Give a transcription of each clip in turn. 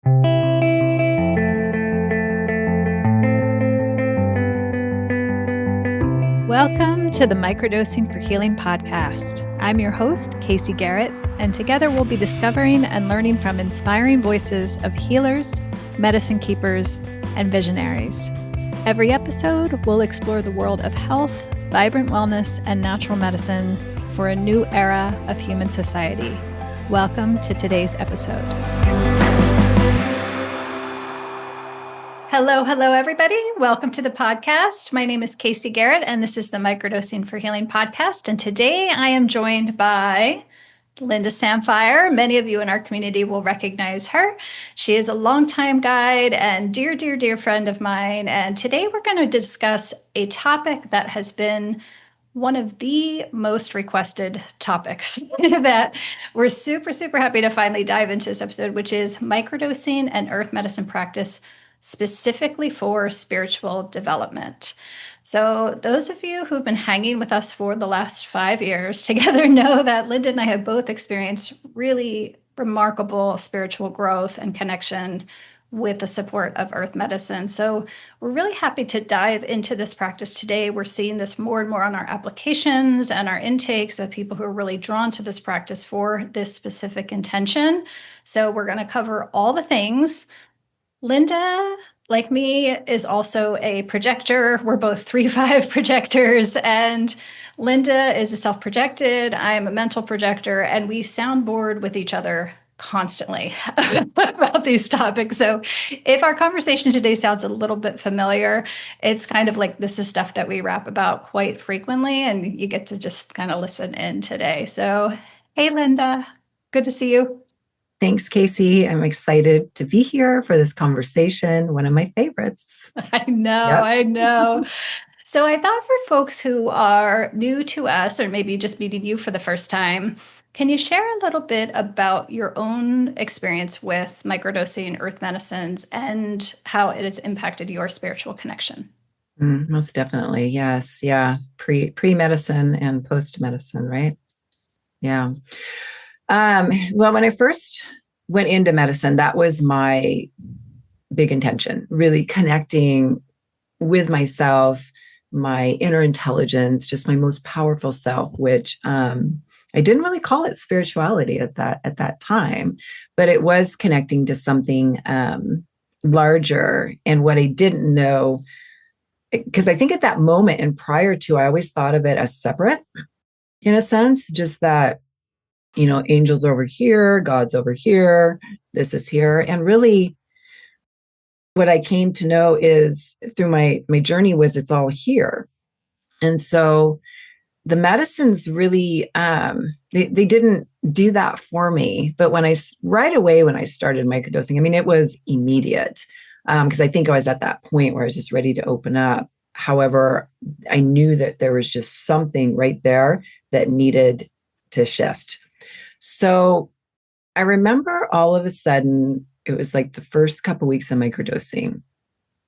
Welcome to the Microdosing for Healing podcast. I'm your host, Casey Garrett, and together we'll be discovering and learning from inspiring voices of healers, medicine keepers, and visionaries. Every episode, we'll explore the world of health, vibrant wellness, and natural medicine for a new era of human society. Welcome to today's episode. Hello, everybody. Welcome to the podcast. My name is Casey Garrett, and this is the Microdosing for Healing podcast. And today I am joined by Lynda Samphire. Many of you in our community will recognize her. She is a longtime guide and dear friend of mine. And today we're going to discuss a topic that has been one of the most requested topics that we're super happy to finally dive into this episode, which is microdosing and earth medicine practice specifically for spiritual development. So those of you who've been hanging with us for the last 5 years together know that Lynda and I have both experienced really remarkable spiritual growth and connection with the support of earth medicine. So we're really happy to dive into this practice today. We're seeing this more and more on our applications and our intakes of people who are really drawn to this practice for this specific intention. So we're going to cover all the things. Lynda, like me, is also a projector. We're both 3-5 projectors, and Lynda is a self-projected. I am a mental projector, and we soundboard with each other constantly about these topics. So if our conversation today sounds a little bit familiar, it's kind of like this is stuff that we rap about quite frequently, and you get to just kind of listen in today. So, hey, Lynda, good to see you. Thanks, Casey. I'm excited to be here for this conversation, one of my favorites. I know. So I thought for folks who are new to us, or maybe just meeting you for the first time, can you share a little bit about your own experience with microdosing earth medicines and how it has impacted your spiritual connection? Most definitely. Yes. Yeah. Pre-medicine and post-medicine, right? Yeah. Well, when I first went into medicine, that was my big intention, really connecting with myself, my inner intelligence, just my most powerful self, which I didn't really call it spirituality at that time, but it was connecting to something larger. And what I didn't know, because I think at that moment and prior to, I always thought of it as separate in a sense, just that, angels over here, God's over here, this is here. And really what I came to know is through my journey was it's all here. And so the medicines really, they didn't do that for me. But right away when I started microdosing, it was immediate because I think I was at that point where I was just ready to open up. However, I knew that there was just something right there that needed to shift. So I remember all of a sudden, it was like the first couple of weeks of microdosing,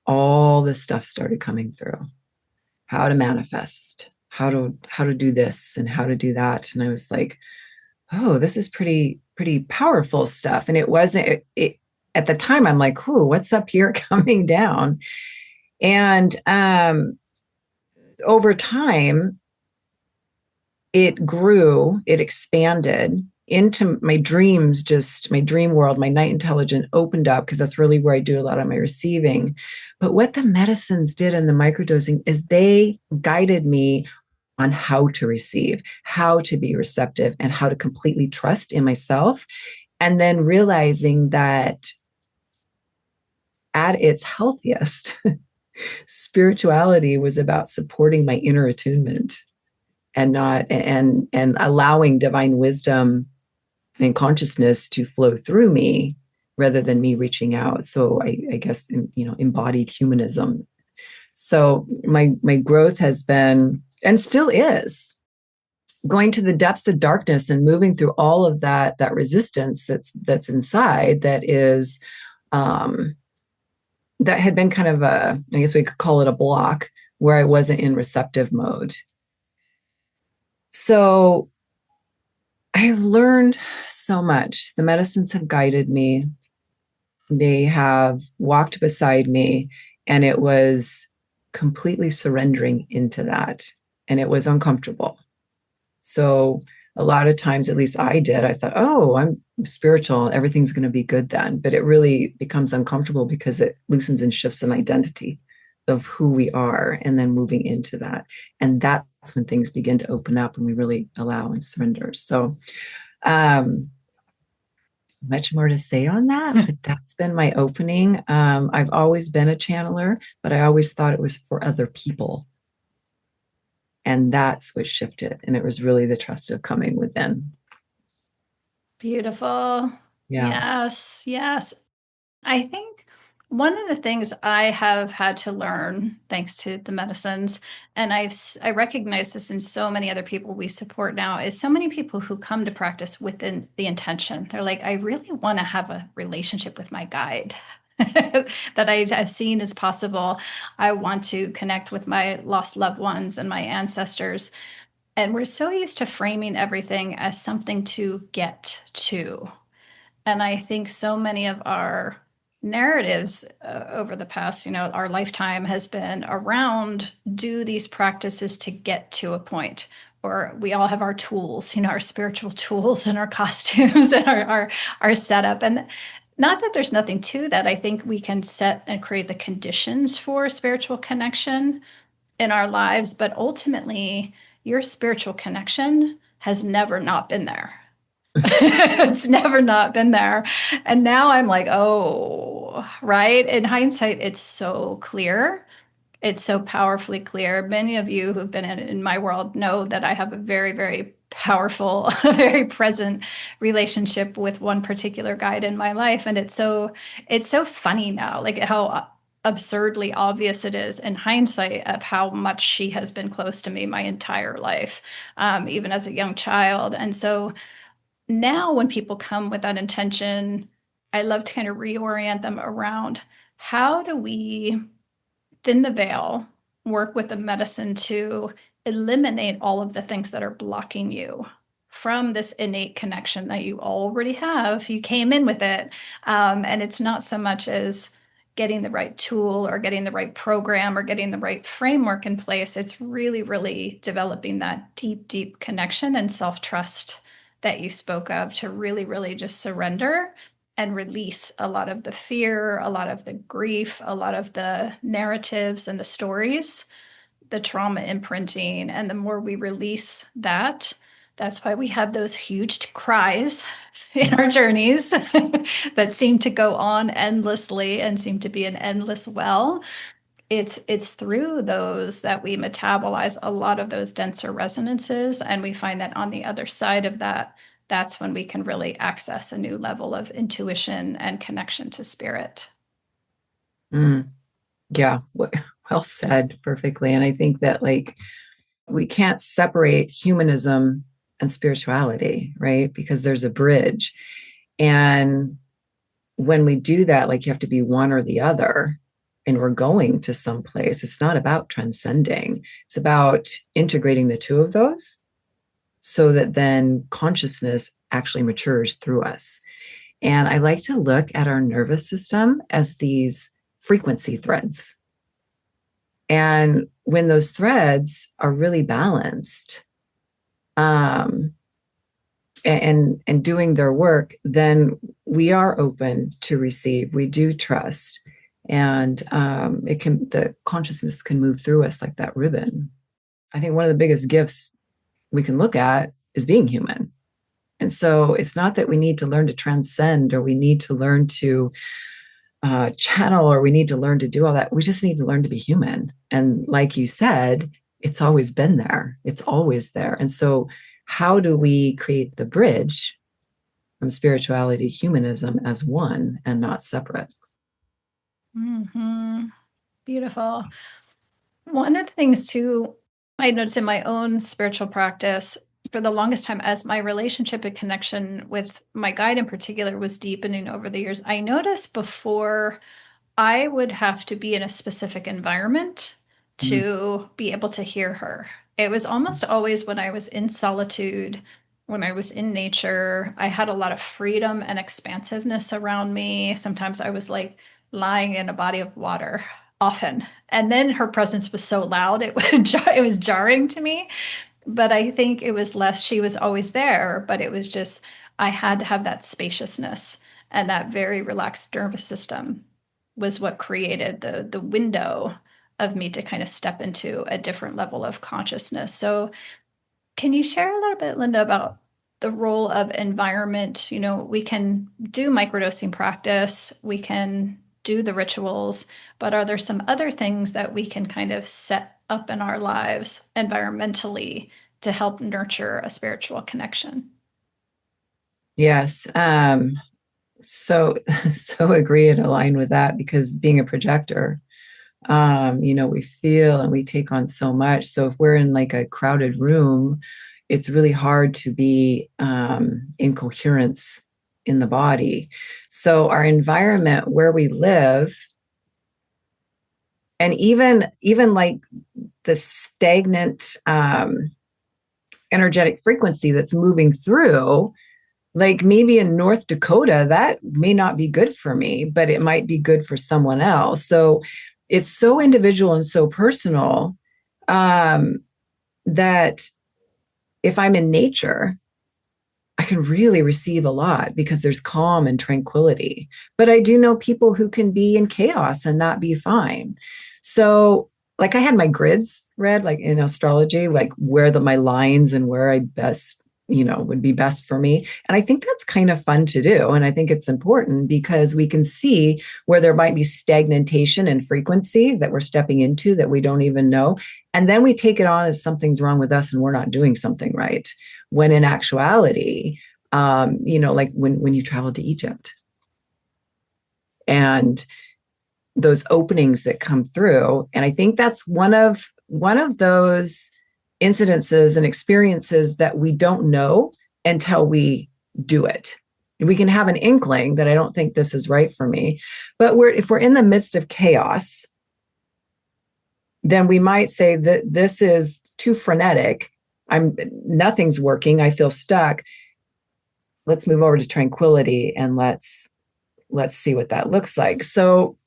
all this stuff started coming through. How to manifest, how to do this and how to do that. And I was like, oh, this is pretty powerful stuff. And it wasn't, at the time, I'm like, ooh, what's up here coming down? And over time, it grew, it expanded into my dreams, just my dream world, my night intelligence opened up because that's really where I do a lot of my receiving. But what the medicines did in the microdosing is they guided me on how to receive, how to be receptive, and how to completely trust in myself. And then realizing that at its healthiest, spirituality was about supporting my inner attunement and allowing divine wisdom and consciousness to flow through me rather than me reaching out. So I guess, embodied humanism. So my growth has been, and still is, going to the depths of darkness and moving through all of that resistance that's inside, that is, that had been kind of I guess we could call it a block where I wasn't in receptive mode. So I've learned so much. The medicines have guided me. They have walked beside me, and it was completely surrendering into that. And it was uncomfortable. So a lot of times, at least I did, I thought, oh, I'm spiritual, everything's going to be good then. But it really becomes uncomfortable because it loosens and shifts an identity of who we are and then moving into that. And that's when things begin to open up and we really allow and surrender. So, much more to say on that, but that's been my opening. I've always been a channeler, but I always thought it was for other people. And that's what shifted. And it was really the trust of coming within. Beautiful. Yeah. Yes, yes. I think one of the things I have had to learn, thanks to the medicines, and I recognize this in so many other people we support now, is so many people who come to practice within the intention. They're like, I really want to have a relationship with my guide that I've seen as possible. I want to connect with my lost loved ones and my ancestors. And we're so used to framing everything as something to get to. And I think so many of our narratives over the past, our lifetime has been around do these practices to get to a point. Or we all have our tools, our spiritual tools and our costumes and our setup. And not that there's nothing to that. I think we can set and create the conditions for spiritual connection in our lives, but ultimately, your spiritual connection has never not been there. It's never not been there. And now I'm like, oh, right. In hindsight, it's so clear. It's so powerfully clear. Many of you who've been in my world know that I have a very, very powerful, very present relationship with one particular guide in my life. And it's so funny now, like how absurdly obvious it is in hindsight of how much she has been close to me my entire life, even as a young child. And so now when people come with that intention, I love to kind of reorient them around how do we thin the veil, work with the medicine to eliminate all of the things that are blocking you from this innate connection that you already have. You came in with it. And it's not so much as getting the right tool or getting the right program or getting the right framework in place. It's really, really developing that deep, deep connection and self trust that you spoke of to really, really just surrender and release a lot of the fear, a lot of the grief, a lot of the narratives and the stories, the trauma imprinting. And the more we release that, that's why we have those huge cries in our journeys that seem to go on endlessly and seem to be an endless well. It's through those that we metabolize a lot of those denser resonances, and we find that on the other side of that, that's when we can really access a new level of intuition and connection to spirit. Mm, yeah. Well said, perfectly. And I think that we can't separate humanism and spirituality, right? Because there's a bridge. And when we do that, you have to be one or the other, and we're going to some place. It's not about transcending. It's about integrating the two of those so that then consciousness actually matures through us. And I like to look at our nervous system as these frequency threads. And when those threads are really balanced, and doing their work, then we are open to receive. We do trust, and the consciousness can move through us like that ribbon. I think one of the biggest gifts we can look at is being human. And so it's not that we need to learn to transcend or we need to learn to channel or we need to learn to do all that. We just need to learn to be human. And like you said, it's always been there. It's always there. And so how do we create the bridge from spirituality to humanism as one and not separate? Mm-hmm. Beautiful. One of the things too, I noticed in my own spiritual practice for the longest time, as my relationship and connection with my guide in particular was deepening over the years, I noticed before I would have to be in a specific environment Mm. to be able to hear her. It was almost always when I was in solitude when I was in nature, I had a lot of freedom and expansiveness around me. Sometimes I was like lying in a body of water often. And then her presence was so loud, it was jarring to me. But I think it was less, she was always there, but it was just, I had to have that spaciousness, and that very relaxed nervous system was what created the window of me to kind of step into a different level of consciousness. So can you share a little bit, Lynda, about the role of environment? You know, we can do microdosing practice, we can do the rituals, but are there some other things that we can kind of set up in our lives environmentally to help nurture a spiritual connection? Yes. So, so agree and align with that because being a projector, we feel and we take on so much. So if we're in like a crowded room, it's really hard to be in coherence in the body. So our environment where we live, and even like the stagnant energetic frequency that's moving through, like maybe in North Dakota, that may not be good for me, but it might be good for someone else. So it's so individual and so personal, that if I'm in nature, I can really receive a lot because there's calm and tranquility. But I do know people who can be in chaos and not be fine. So, like, I had my grids read, like in astrology, like where my lines and where I best, would be best for me. And I think that's kind of fun to do. And I think it's important because we can see where there might be stagnation in frequency that we're stepping into that we don't even know. And then we take it on as something's wrong with us and we're not doing something right. When in actuality, like when you travel to Egypt and those openings that come through. And I think that's one of those incidences and experiences that we don't know until we do it. We can have an inkling that I don't think this is right for me, but if we're in the midst of chaos, then we might say that this is too frenetic. Nothing's working. I feel stuck. Let's move over to tranquility and let's see what that looks like. So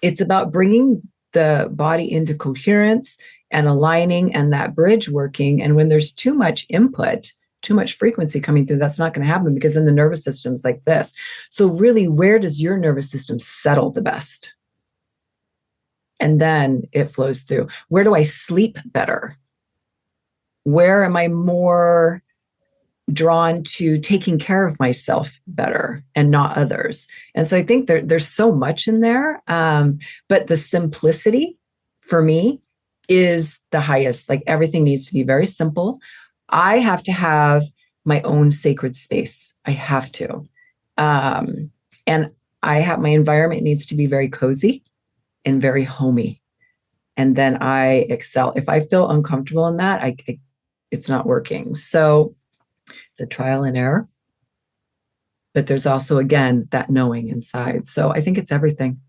it's about bringing the body into coherence and aligning and that bridge working. And when there's too much input, too much frequency coming through, that's not going to happen because then the nervous system's like this. So really, where does your nervous system settle the best? And then it flows through. Where do I sleep better? Where am I more drawn to taking care of myself better and not others? And so I think there's so much in there. But the simplicity for me is the highest. Like everything needs to be very simple. I have to have my own sacred space. I have to. And my environment needs to be very cozy and very homey. And then I excel. If I feel uncomfortable in that, it's not working. So it's a trial and error. But there's also, again, that knowing inside. So I think it's everything.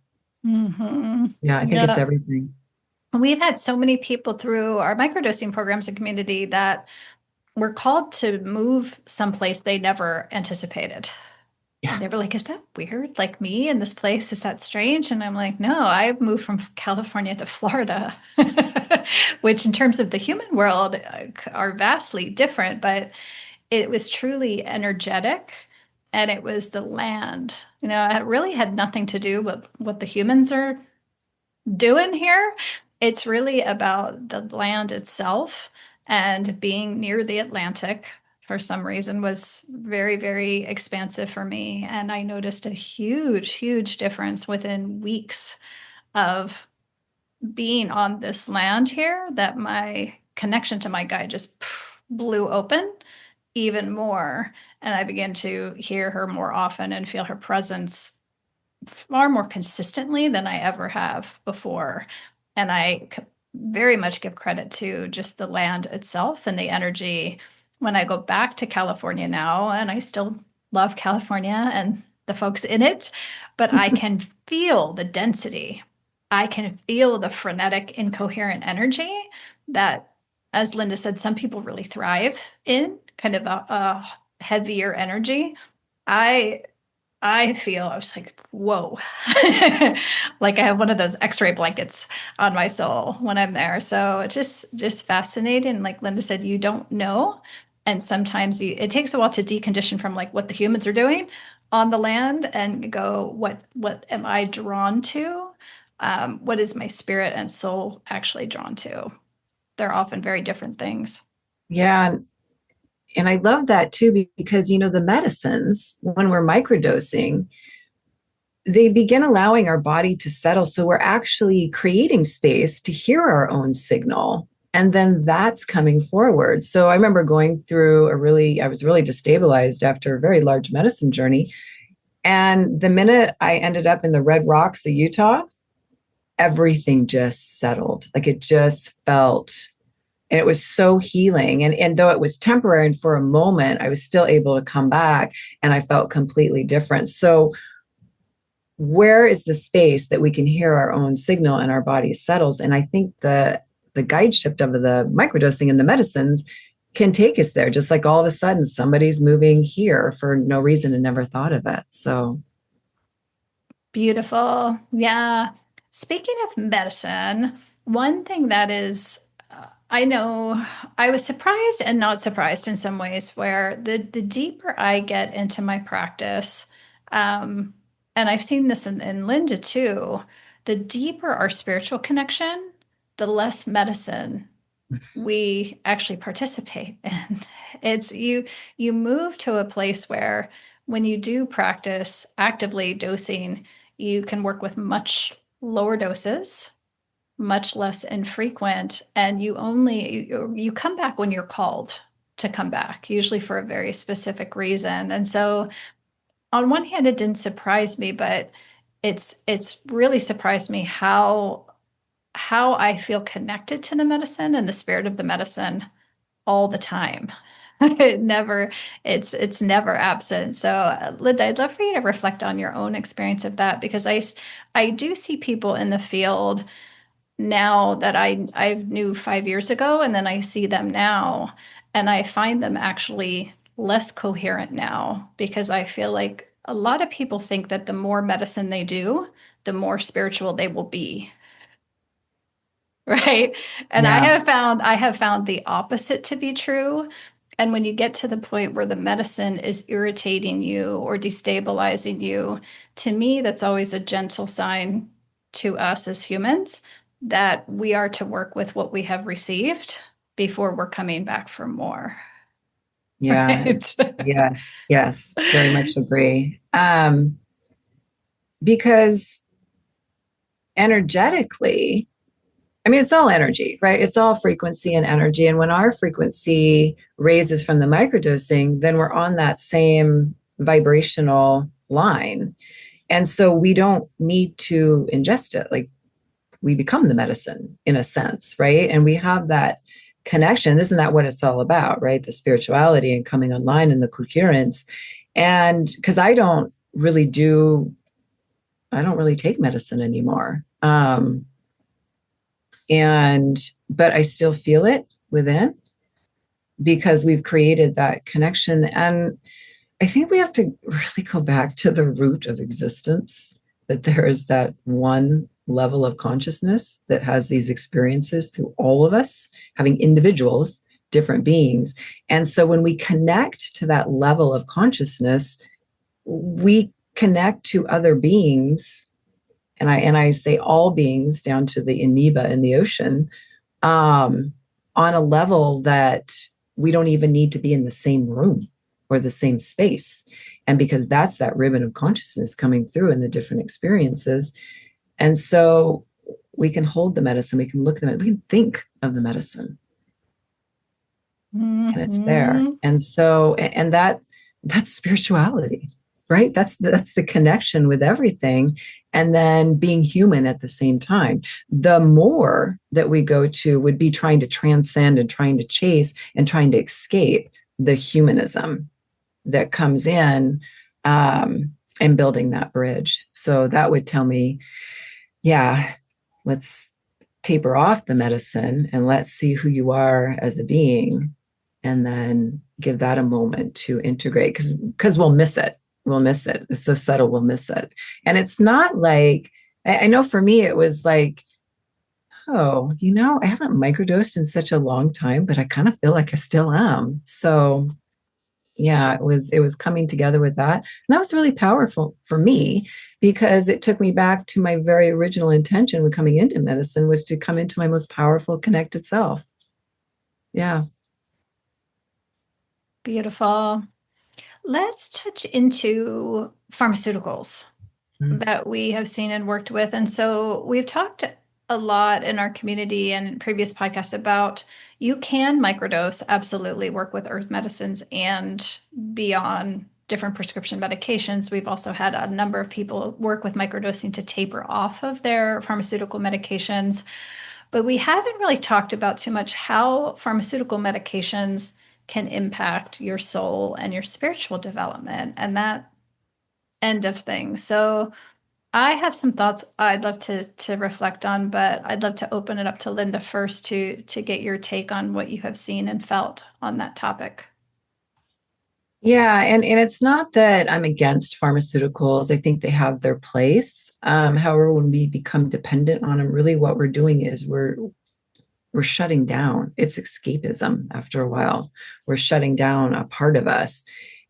Mm-hmm. Yeah, I think it's everything. We've had so many people through our microdosing programs and community that were called to move someplace they never anticipated. Yeah. And they were like, is that weird? Like me in this place? Is that strange? And I'm like, no, I moved from California to Florida, which in terms of the human world are vastly different, but it was truly energetic and it was the land. You know, it really had nothing to do with what the humans are doing here. It's really about the land itself, and being near the Atlantic for some reason was very, very expansive for me. And I noticed a huge, huge difference within weeks of being on this land here, that my connection to my guide just blew open even more. And I began to hear her more often and feel her presence far more consistently than I ever have before. And I very much give credit to just the land itself and the energy. When I go back to California now, and I still love California and the folks in it, but I can feel the density. I can feel the frenetic, incoherent energy that, as Lynda said, some people really thrive in. kind of a heavier energy, I I was like, whoa, like I have one of those X-ray blankets on my soul when I'm there. So just fascinating. Like Lynda said, you don't know, and sometimes it takes a while to decondition from like what the humans are doing on the land and go, what am I drawn to? What is my spirit and soul actually drawn to? They're often very different things. Yeah. And I love that too, because, the medicines, when we're microdosing, they begin allowing our body to settle. So we're actually creating space to hear our own signal. And then that's coming forward. So I remember going through I was really destabilized after a very large medicine journey. And the minute I ended up in the Red Rocks of Utah, everything just settled. Like it just felt, and it was so healing. And though it was temporary and for a moment, I was still able to come back and I felt completely different. So where is the space that we can hear our own signal and our body settles? And I think the guide shift of the microdosing and the medicines can take us there, just like all of a sudden somebody's moving here for no reason and never thought of it. So Beautiful. Yeah. Speaking of medicine, one thing that is, I know I was surprised and not surprised in some ways, where the deeper I get into my practice, um, and I've seen this in Lynda too, the deeper our spiritual connection, the less medicine we actually participate in. It's you move to a place where when you do practice actively dosing, you can work with much lower doses, much less infrequent, and you come back when you're called to come back, usually for a very specific reason. And so on one hand, it didn't surprise me, but it's really surprised me how I feel connected to the medicine and the spirit of the medicine all the time. It never, it's never absent. So, Lynda, I'd love for you to reflect on your own experience of that, because I do see people in the field now that I knew 5 years ago, and then I see them now, and I find them actually less coherent now, because I feel like a lot of people think that the more medicine they do, the more spiritual they will be. Right. And yeah, I have found the opposite to be true. And when you get to the point where the medicine is irritating you or destabilizing you, to me, that's always a gentle sign to us as humans that we are to work with what we have received before we're coming back for more. yeah, Right. yes, very much agree. Because energetically, I mean, it's all energy, right? It's all frequency and energy. And when our frequency raises from the microdosing, then we're on that same vibrational line. And so we don't need to ingest it. Like we become the medicine in a sense, right? And we have that connection. Isn't that what it's all about, right? The spirituality and coming online and the coherence. And because I don't really take medicine anymore. But I still feel it within because we've created that connection. And I think we have to really go back to the root of existence, that there is that one level of consciousness that has these experiences through all of us, having individuals, different beings. And so when we connect to that level of consciousness, we connect to other beings. And I say all beings down to the amoeba in the ocean, on a level that we don't even need to be in the same room or the same space. And because that's that ribbon of consciousness coming through in the different experiences. And so we can hold the medicine, we can look at it, we can think of the medicine, and it's there. Mm-hmm. And so, and that's spirituality, right? That's the connection with everything. And then being human at the same time. The more that we go to would be trying to transcend and trying to chase and trying to escape the humanism that comes in, and building that bridge. So that would tell me, yeah, let's taper off the medicine and let's see who you are as a being. and then give that a moment to integrate, because we'll miss it. We'll miss it. It's so subtle, we'll miss it. And it's not like, I know for me, it was like, oh, I haven't microdosed in such a long time, but I kind of feel like I still am. So yeah, it was coming together with that. And that was really powerful for me, because it took me back to my very original intention when coming into medicine, was to come into my most powerful, connected self. Yeah. Beautiful. Let's touch into pharmaceuticals Mm. that we have seen and worked with. And so we've talked a lot in our community and in previous podcasts about you can microdose, absolutely work with earth medicines and be on different prescription medications. We've also had a number of people work with microdosing to taper off of their pharmaceutical medications. But we haven't really talked about too much how pharmaceutical medications can impact your soul and your spiritual development and that end of things. So I have some thoughts I'd love to reflect on, but I'd love to open it up to Lynda first to get your take on what you have seen and felt on that topic. Yeah, and it's not that I'm against pharmaceuticals. I think they have their place. However, when we become dependent on them, really what we're doing is we're shutting down. It's escapism after a while. We're shutting down a part of us,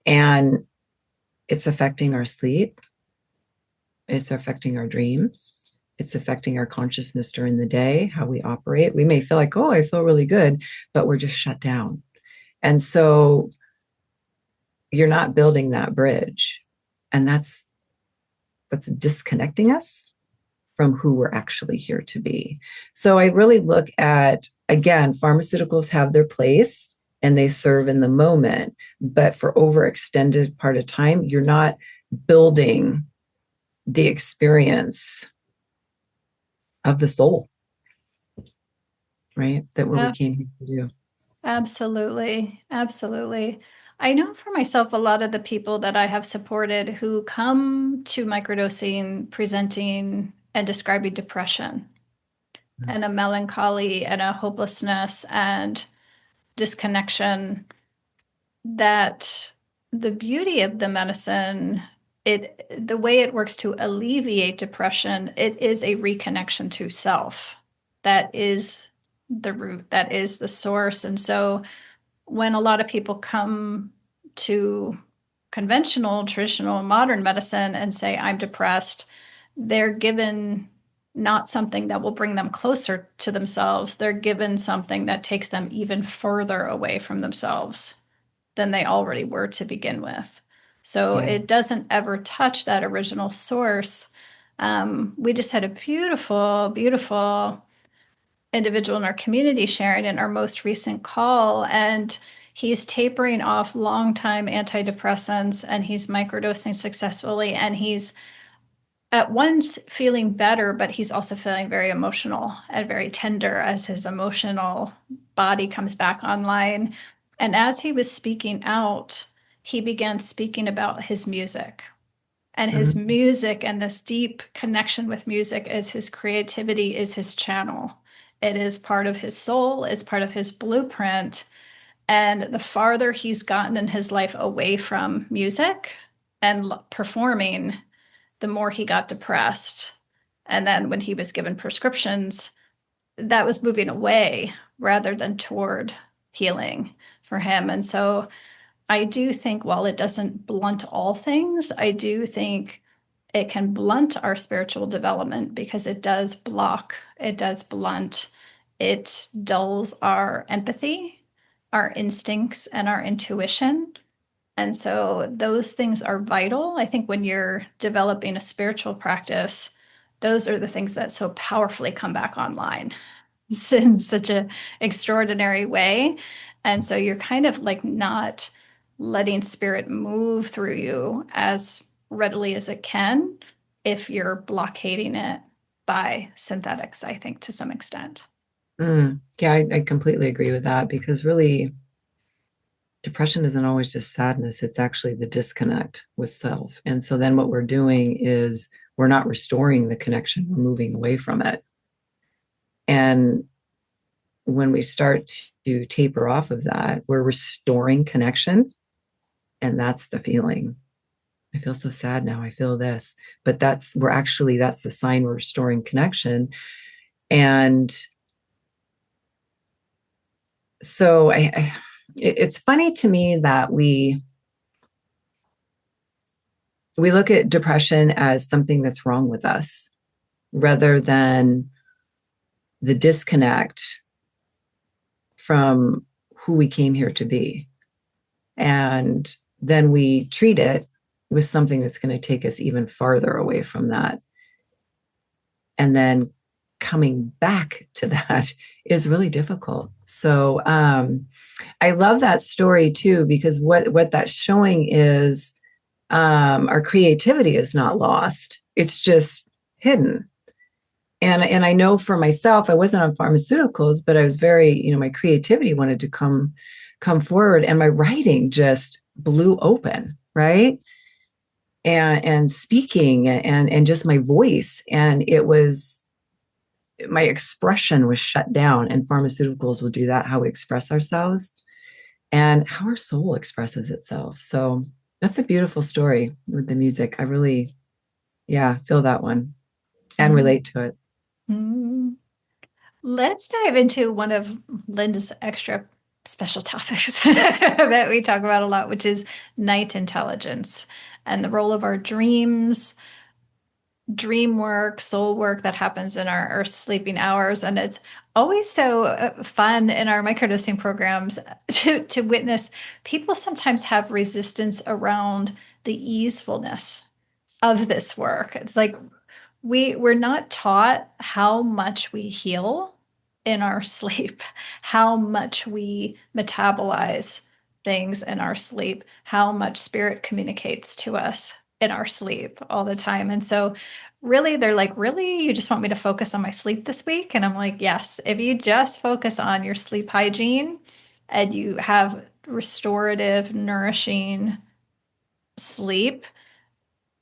and it's affecting our sleep. It's affecting our dreams. It's affecting our consciousness during the day, how we operate. We may feel like, oh, I feel really good, but we're just shut down. And so you're not building that bridge. And that's disconnecting us from who we're actually here to be. So I really look at, again, pharmaceuticals have their place and they serve in the moment, but for overextended part of time, you're not building the experience of the soul, right? That what we Yeah, came here to do. absolutely. Absolutely. I know for myself, a lot of the people that I have supported who come to microdosing presenting and describing depression and a melancholy and a hopelessness and disconnection, that the beauty of the medicine, the way it works to alleviate depression, it is a reconnection to self. That is the root, that is the source. And so when a lot of people come to conventional, traditional, modern medicine and say, I'm depressed, they're given not something that will bring them closer to themselves. They're given something that takes them even further away from themselves than they already were to begin with. So Yeah. it doesn't ever touch that original source. We just had a beautiful, beautiful individual in our community sharing in our most recent call, and he's tapering off long-time antidepressants and he's microdosing successfully, and he's at once feeling better, but he's also feeling very emotional and very tender as his emotional body comes back online. And as he was speaking out, he began speaking about his music. And his Mhm. music and this deep connection with music is his creativity, is his channel. It is part of his soul, it's part of his blueprint. And the farther he's gotten in his life away from music and performing, the more he got depressed. And then when he was given prescriptions, that was moving away rather than toward healing for him. And so I do think while it doesn't blunt all things, I do think it can blunt our spiritual development because it does block, it does blunt, it dulls our empathy, our instincts, and our intuition. And so those things are vital. I think when you're developing a spiritual practice, those are the things that so powerfully come back online in such an extraordinary way. And so you're kind of like not letting spirit move through you as readily as it can if you're blockading it by synthetics, I think, to some extent. Yeah, I completely agree with that, because really depression isn't always just sadness. It's actually the disconnect with self. And so then what we're doing is we're not restoring the connection, we're moving away from it. And when we start to taper off of that, we're restoring connection. And that's the feeling. I feel so sad now. I feel this, but that's the sign we're restoring connection. And so it's funny to me that we look at depression as something that's wrong with us rather than the disconnect from who we came here to be. And then we treat it with something that's going to take us even farther away from that. And then coming back to that is really difficult. So I love that story too, because what that's showing is our creativity is not lost. It's just hidden. And I know for myself, I wasn't on pharmaceuticals, but I was very, my creativity wanted to come forward, and my writing just blew open, right? And speaking and just my voice. And it was, my expression was shut down, and pharmaceuticals will do that, how we express ourselves and how our soul expresses itself. So that's a beautiful story with the music. I really, feel that one and relate to it. Mm. Let's dive into one of Lynda's extra special topics that we talk about a lot, which is night intelligence and the role of our dreams, dream work, soul work that happens in our sleeping hours. And it's always so fun in our microdosing programs to witness people sometimes have resistance around the easefulness of this work. It's like we're not taught how much we heal in our sleep, how much we metabolize things in our sleep, how much spirit communicates to us in our sleep all the time. And so really, they're like, really, you just want me to focus on my sleep this week? And I'm like, yes, if you just focus on your sleep hygiene and you have restorative, nourishing sleep,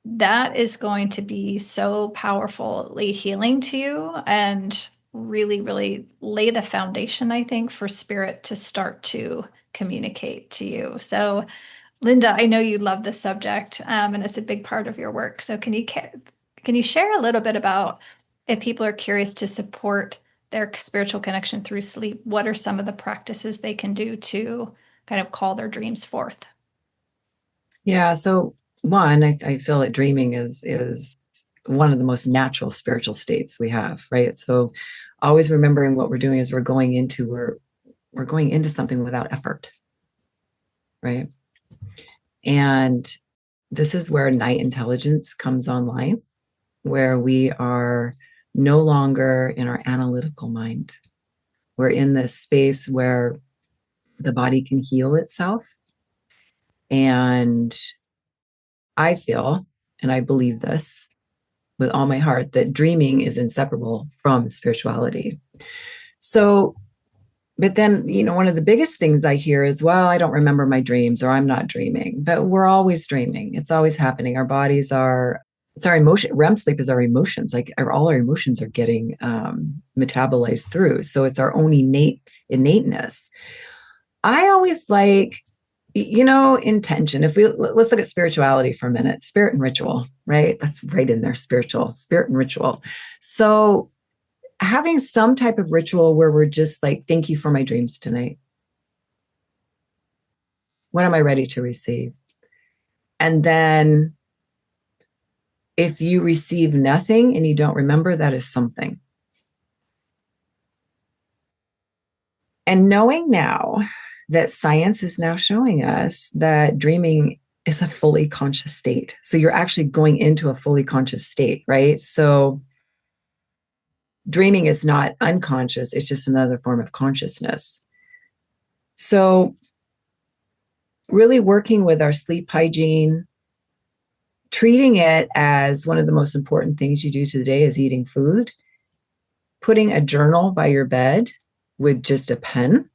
that is going to be so powerfully healing to you and really, really lay the foundation, I think, for spirit to start to communicate to you. So, Lynda, I know you love this subject, and it's a big part of your work. So, can you share a little bit about, if people are curious to support their spiritual connection through sleep, what are some of the practices they can do to kind of call their dreams forth? Yeah. So one, I feel that dreaming is one of the most natural spiritual states we have, right? So always remembering what we're doing is we're going into something without effort, right? And this is where night intelligence comes online, where we are no longer in our analytical mind. We're in this space where the body can heal itself. And I feel, and I believe this with all my heart, that dreaming is inseparable from spirituality. So, but then, one of the biggest things I hear is, well, I don't remember my dreams, or I'm not dreaming. But we're always dreaming. It's always happening. Our bodies it's our emotion. REM sleep is our emotions. Like all our emotions are getting metabolized through. So it's our own innateness. I always like, intention. Let's look at spirituality for a minute, spirit and ritual, right? That's right in there, spiritual, spirit and ritual. So having some type of ritual where we're just like, thank you for my dreams tonight. What am I ready to receive? And then if you receive nothing and you don't remember, that is something. And knowing now that science is now showing us that dreaming is a fully conscious state. So you're actually going into a fully conscious state, right? So dreaming is not unconscious. It's just another form of consciousness. So really working with our sleep hygiene, treating it as one of the most important things you do today is eating food, putting a journal by your bed with just a pen,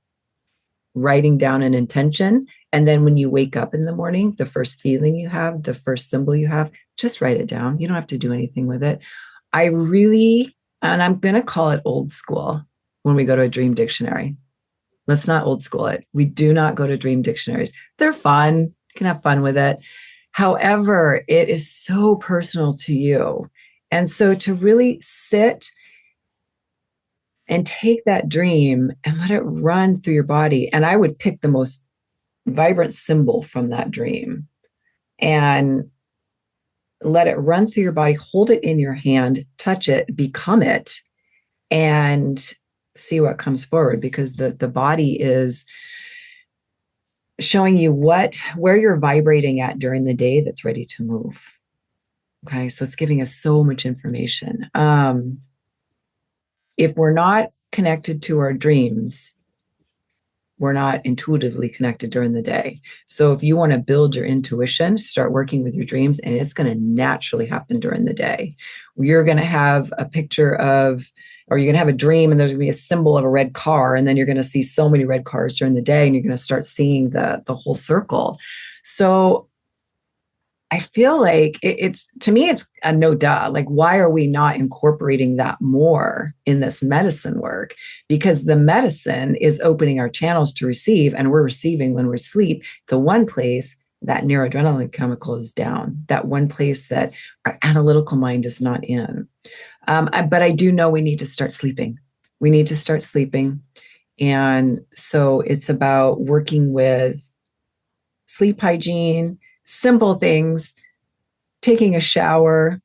writing down an intention. And then when you wake up in the morning, the first feeling you have, the first symbol you have, just write it down. You don't have to do anything with it. And I'm going to call it old school when we go to a dream dictionary. Let's not old school it. We do not go to dream dictionaries. They're fun. You can have fun with it. However, it is so personal to you. And so to really sit and take that dream and let it run through your body. And I would pick the most vibrant symbol from that dream and let it run through your body, hold it in your hand, touch it, become it, and see what comes forward, because the body is showing you where you're vibrating at during the day that's ready to move. Okay, so it's giving us so much information. If we're not connected to our dreams, we're not intuitively connected during the day. So if you want to build your intuition, start working with your dreams, and it's going to naturally happen during the day. You're going to have a picture of, or you're going to have a dream and there's going to be a symbol of a red car. And then you're going to see so many red cars during the day and you're going to start seeing the whole circle. So I feel like it's, to me, it's a no duh. Like, why are we not incorporating that more in this medicine work? Because the medicine is opening our channels to receive, and we're receiving when we're asleep. The one place that neuroadrenaline chemical is down, that one place that our analytical mind is not in. But I do know we need to start sleeping. We need to start sleeping. And so it's about working with sleep hygiene, simple things, taking a shower,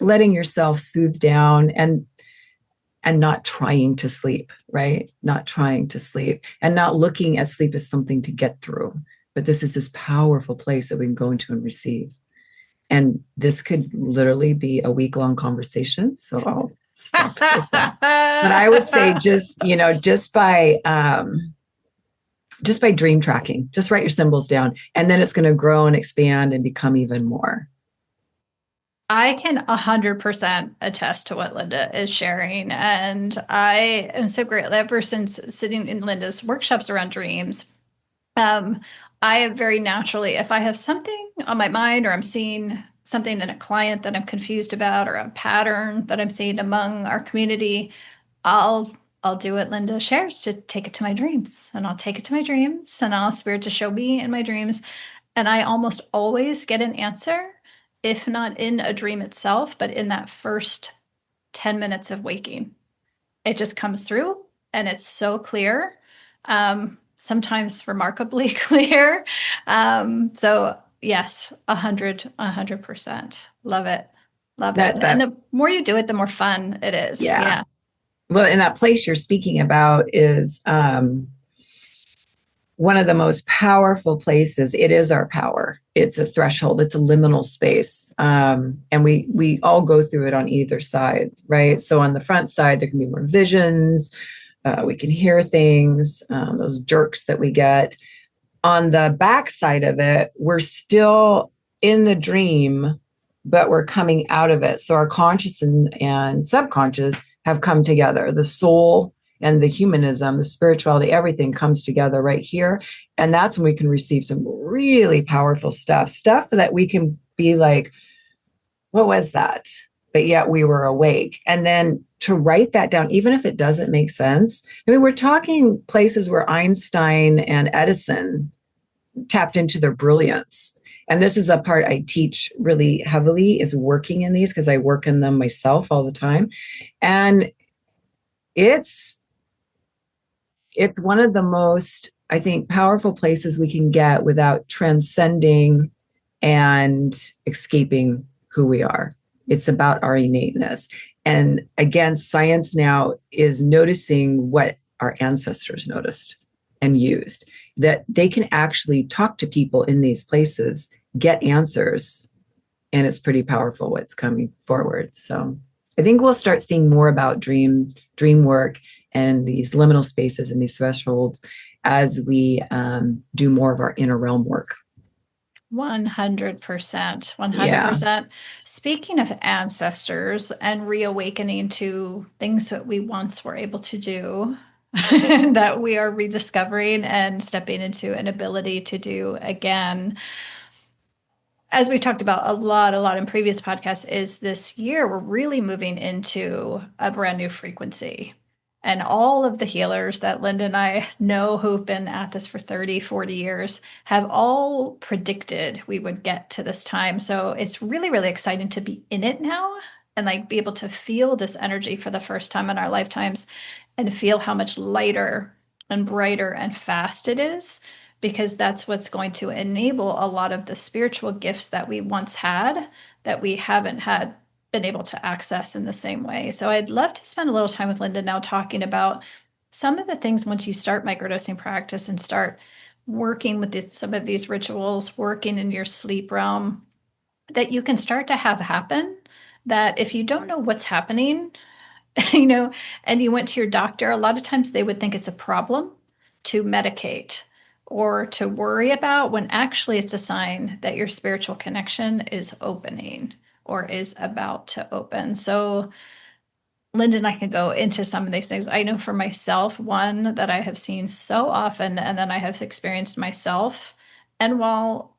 letting yourself soothe down, and not trying to sleep, right? Not trying to sleep, and not looking at sleep as something to get through. But this is this powerful place that we can go into and receive. And this could literally be a week-long conversation. So I'll stop it with that. But I would say just by dream tracking, just write your symbols down, and then it's going to grow and expand and become even more. I can 100% attest to what Lynda is sharing. And I am so grateful ever since sitting in Lynda's workshops around dreams. Um, I have very naturally, if I have something on my mind or I'm seeing something in a client that I'm confused about or a pattern that I'm seeing among our community, I'll do what Lynda shares, to take it to my dreams. And I'll take it to my dreams and I'll ask Spirit to show me in my dreams. And I almost always get an answer, if not in a dream itself, but in that first 10 minutes of waking. It just comes through and it's so clear. Sometimes remarkably clear. So yes, 100%. Love it. Love it. And That the more you do it, the more fun it is. Yeah. Yeah. Well, and that place you're speaking about is one of the most powerful places. It is our power. It's a threshold. It's a liminal space, and we all go through it on either side, right? So on the front side, there can be more visions. We can hear things, those jerks that we get. On the back side of it, we're still in the dream, but we're coming out of it. So our conscious and subconscious have come together. The soul and the humanism, the spirituality, everything comes together right here. And that's when we can receive some really powerful stuff that we can be like, what was that? But yet we were awake. And then to write that down, even if it doesn't make sense. I mean, we're talking places where Einstein and Edison tapped into their brilliance. And this is a part I teach really heavily, is working in these, because I work in them myself all the time. And it's one of the most, I think, powerful places we can get without transcending and escaping who we are. It's about our innateness. And again, science now is noticing what our ancestors noticed and used, that they can actually talk to people in these places, get answers, and it's pretty powerful what's coming forward. So I think we'll start seeing more about dream work and these liminal spaces and these thresholds as we do more of our inner realm work. 100%. 100%. Yeah. Speaking of ancestors and reawakening to things that we once were able to do, that we are rediscovering and stepping into an ability to do again. As we talked about a lot in previous podcasts, is this year we're really moving into a brand new frequency. And all of the healers that Lynda and I know who've been at this for 30, 40 years have all predicted we would get to this time. So it's really, really exciting to be in it now and like be able to feel this energy for the first time in our lifetimes and feel how much lighter and brighter and fast it is, because that's what's going to enable a lot of the spiritual gifts that we once had that we haven't had been able to access in the same way. So I'd love to spend a little time with Lynda now talking about some of the things once you start microdosing practice and start working with some of these rituals, working in your sleep realm, that you can start to have happen. That if you don't know what's happening, and you went to your doctor, a lot of times they would think it's a problem to medicate or to worry about, when actually it's a sign that your spiritual connection is opening or is about to open. So Lynda and I can go into some of these things. I know for myself, one that I have seen so often and then I have experienced myself. And while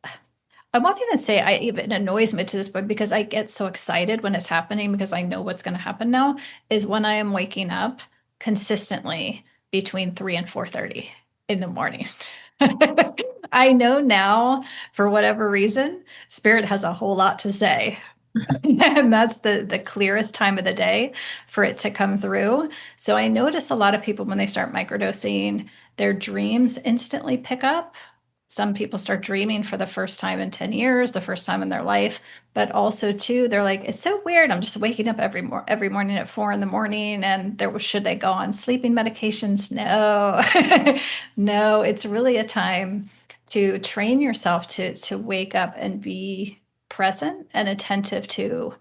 I won't even say it annoys me to this point, because I get so excited when it's happening because I know what's going to happen now, is when I am waking up consistently between 3 and 4:30 in the morning. I know now, for whatever reason, Spirit has a whole lot to say. And that's the clearest time of the day for it to come through. So I notice a lot of people when they start microdosing, their dreams instantly pick up. Some people start dreaming for the first time in 10 years, the first time in their life, but also too, they're like, it's so weird. I'm just waking up every morning at 4 a.m. and should they go on sleeping medications? No, no, it's really a time to train yourself to wake up and be present and attentive to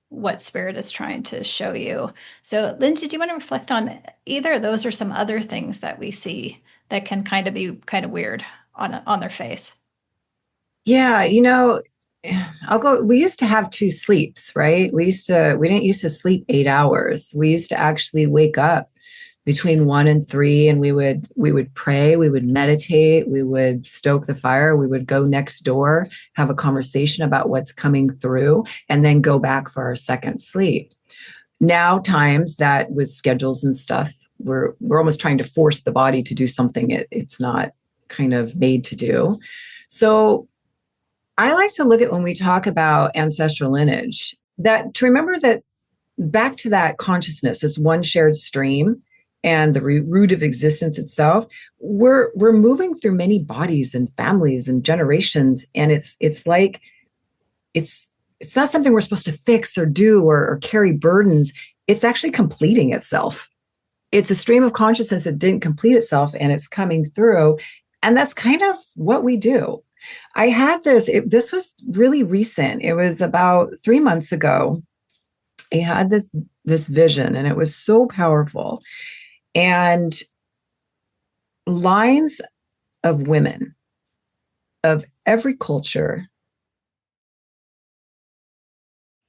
what spirit is trying to show you. So, Lynn, did you want to reflect on either of those or some other things that we see that can kind of be kind of weird on their face? Yeah, we used to have 2 sleeps, right? We didn't used to sleep 8 hours. We used to actually wake up between 1 and 3, and we would pray, we would meditate, we would stoke the fire, we would go next door, have a conversation about what's coming through, and then go back for our second sleep. Now times that with schedules and stuff, we're almost trying to force the body to do something it's not kind of made to do. So I like to look at, when we talk about ancestral lineage, that to remember that back to that consciousness as one shared stream and the root of existence itself, we're moving through many bodies and families and generations, and it's like it's not something we're supposed to fix or do or carry burdens. It's actually completing itself. It's a stream of consciousness that didn't complete itself, and it's coming through, and that's kind of what we do. I had this was really recent. It was about 3 months ago. I had this vision, and it was so powerful. And lines of women of every culture,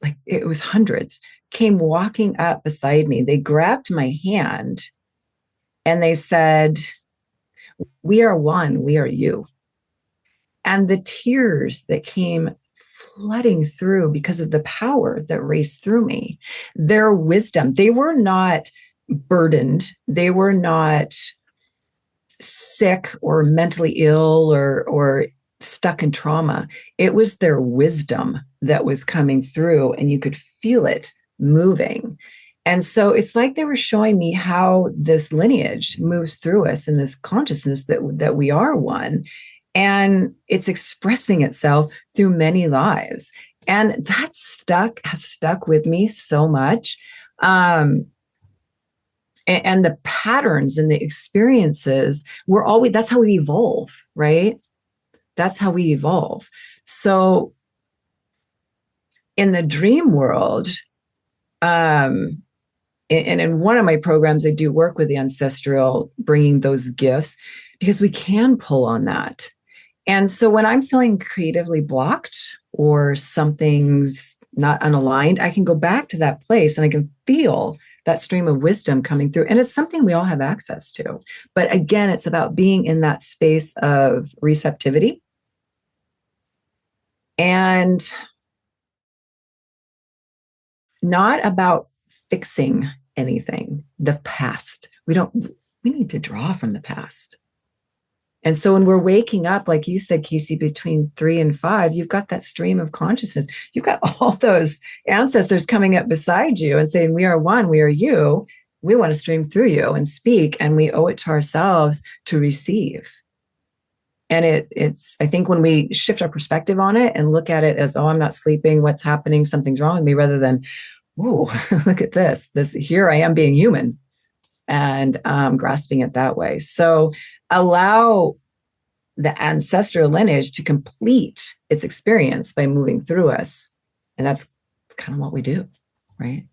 like it was hundreds, came walking up beside me. They grabbed my hand and they said, "We are one, we are you." And the tears that came flooding through because of the power that raced through me, their wisdom, they were not burdened. They were not sick or mentally ill or stuck in trauma. It was their wisdom that was coming through, and you could feel it moving. And so it's like they were showing me how this lineage moves through us, and this consciousness that we are one, and it's expressing itself through many lives. And that has stuck with me so much. And the patterns and the experiences, that's how we evolve, right? That's how we evolve. So in the dream world, and in one of my programs, I do work with the ancestral, bringing those gifts, because we can pull on that. And so when I'm feeling creatively blocked or something's not unaligned, I can go back to that place and I can feel that stream of wisdom coming through. And it's something we all have access to. But again, it's about being in that space of receptivity and not about fixing anything. The past. We need to draw from the past. And so when we're waking up, like you said, Casey, between 3 and 5, you've got that stream of consciousness. You've got all those ancestors coming up beside you and saying, we are one, we are you. We want to stream through you and speak, and we owe it to ourselves to receive. And it's, I think when we shift our perspective on it and look at it as, oh, I'm not sleeping, what's happening, something's wrong with me, rather than, oh, look at this, here I am being human, and grasping it that way. So allow the ancestral lineage to complete its experience by moving through us. And that's kind of what we do, right?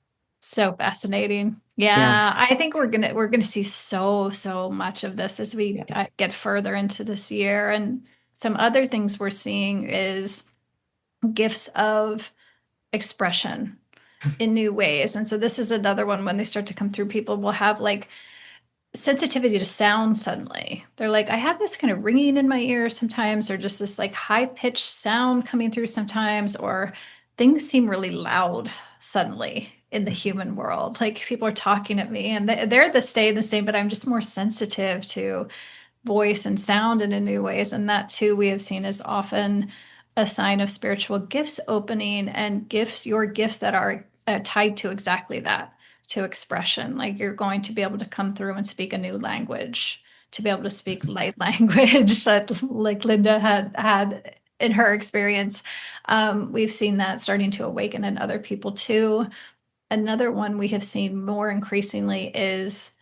So fascinating. Yeah, I think we're gonna see so much of this as we Yes. get further into this year. And some other things we're seeing is gifts of expression in new ways. And so this is another one when they start to come through, people will have like sensitivity to sound suddenly. They're like, I have this kind of ringing in my ears sometimes, or just this like high pitched sound coming through sometimes, or things seem really loud suddenly in the human world. Like people are talking at me and they're staying the same, but I'm just more sensitive to voice and sound in new ways. And that too, we have seen is often a sign of spiritual gifts opening, and your gifts that are tied to exactly that, to expression. Like you're going to be able to come through and speak a new language, to be able to speak light language that like Lynda had in her experience. We've seen that starting to awaken in other people too. Another one we have seen more increasingly is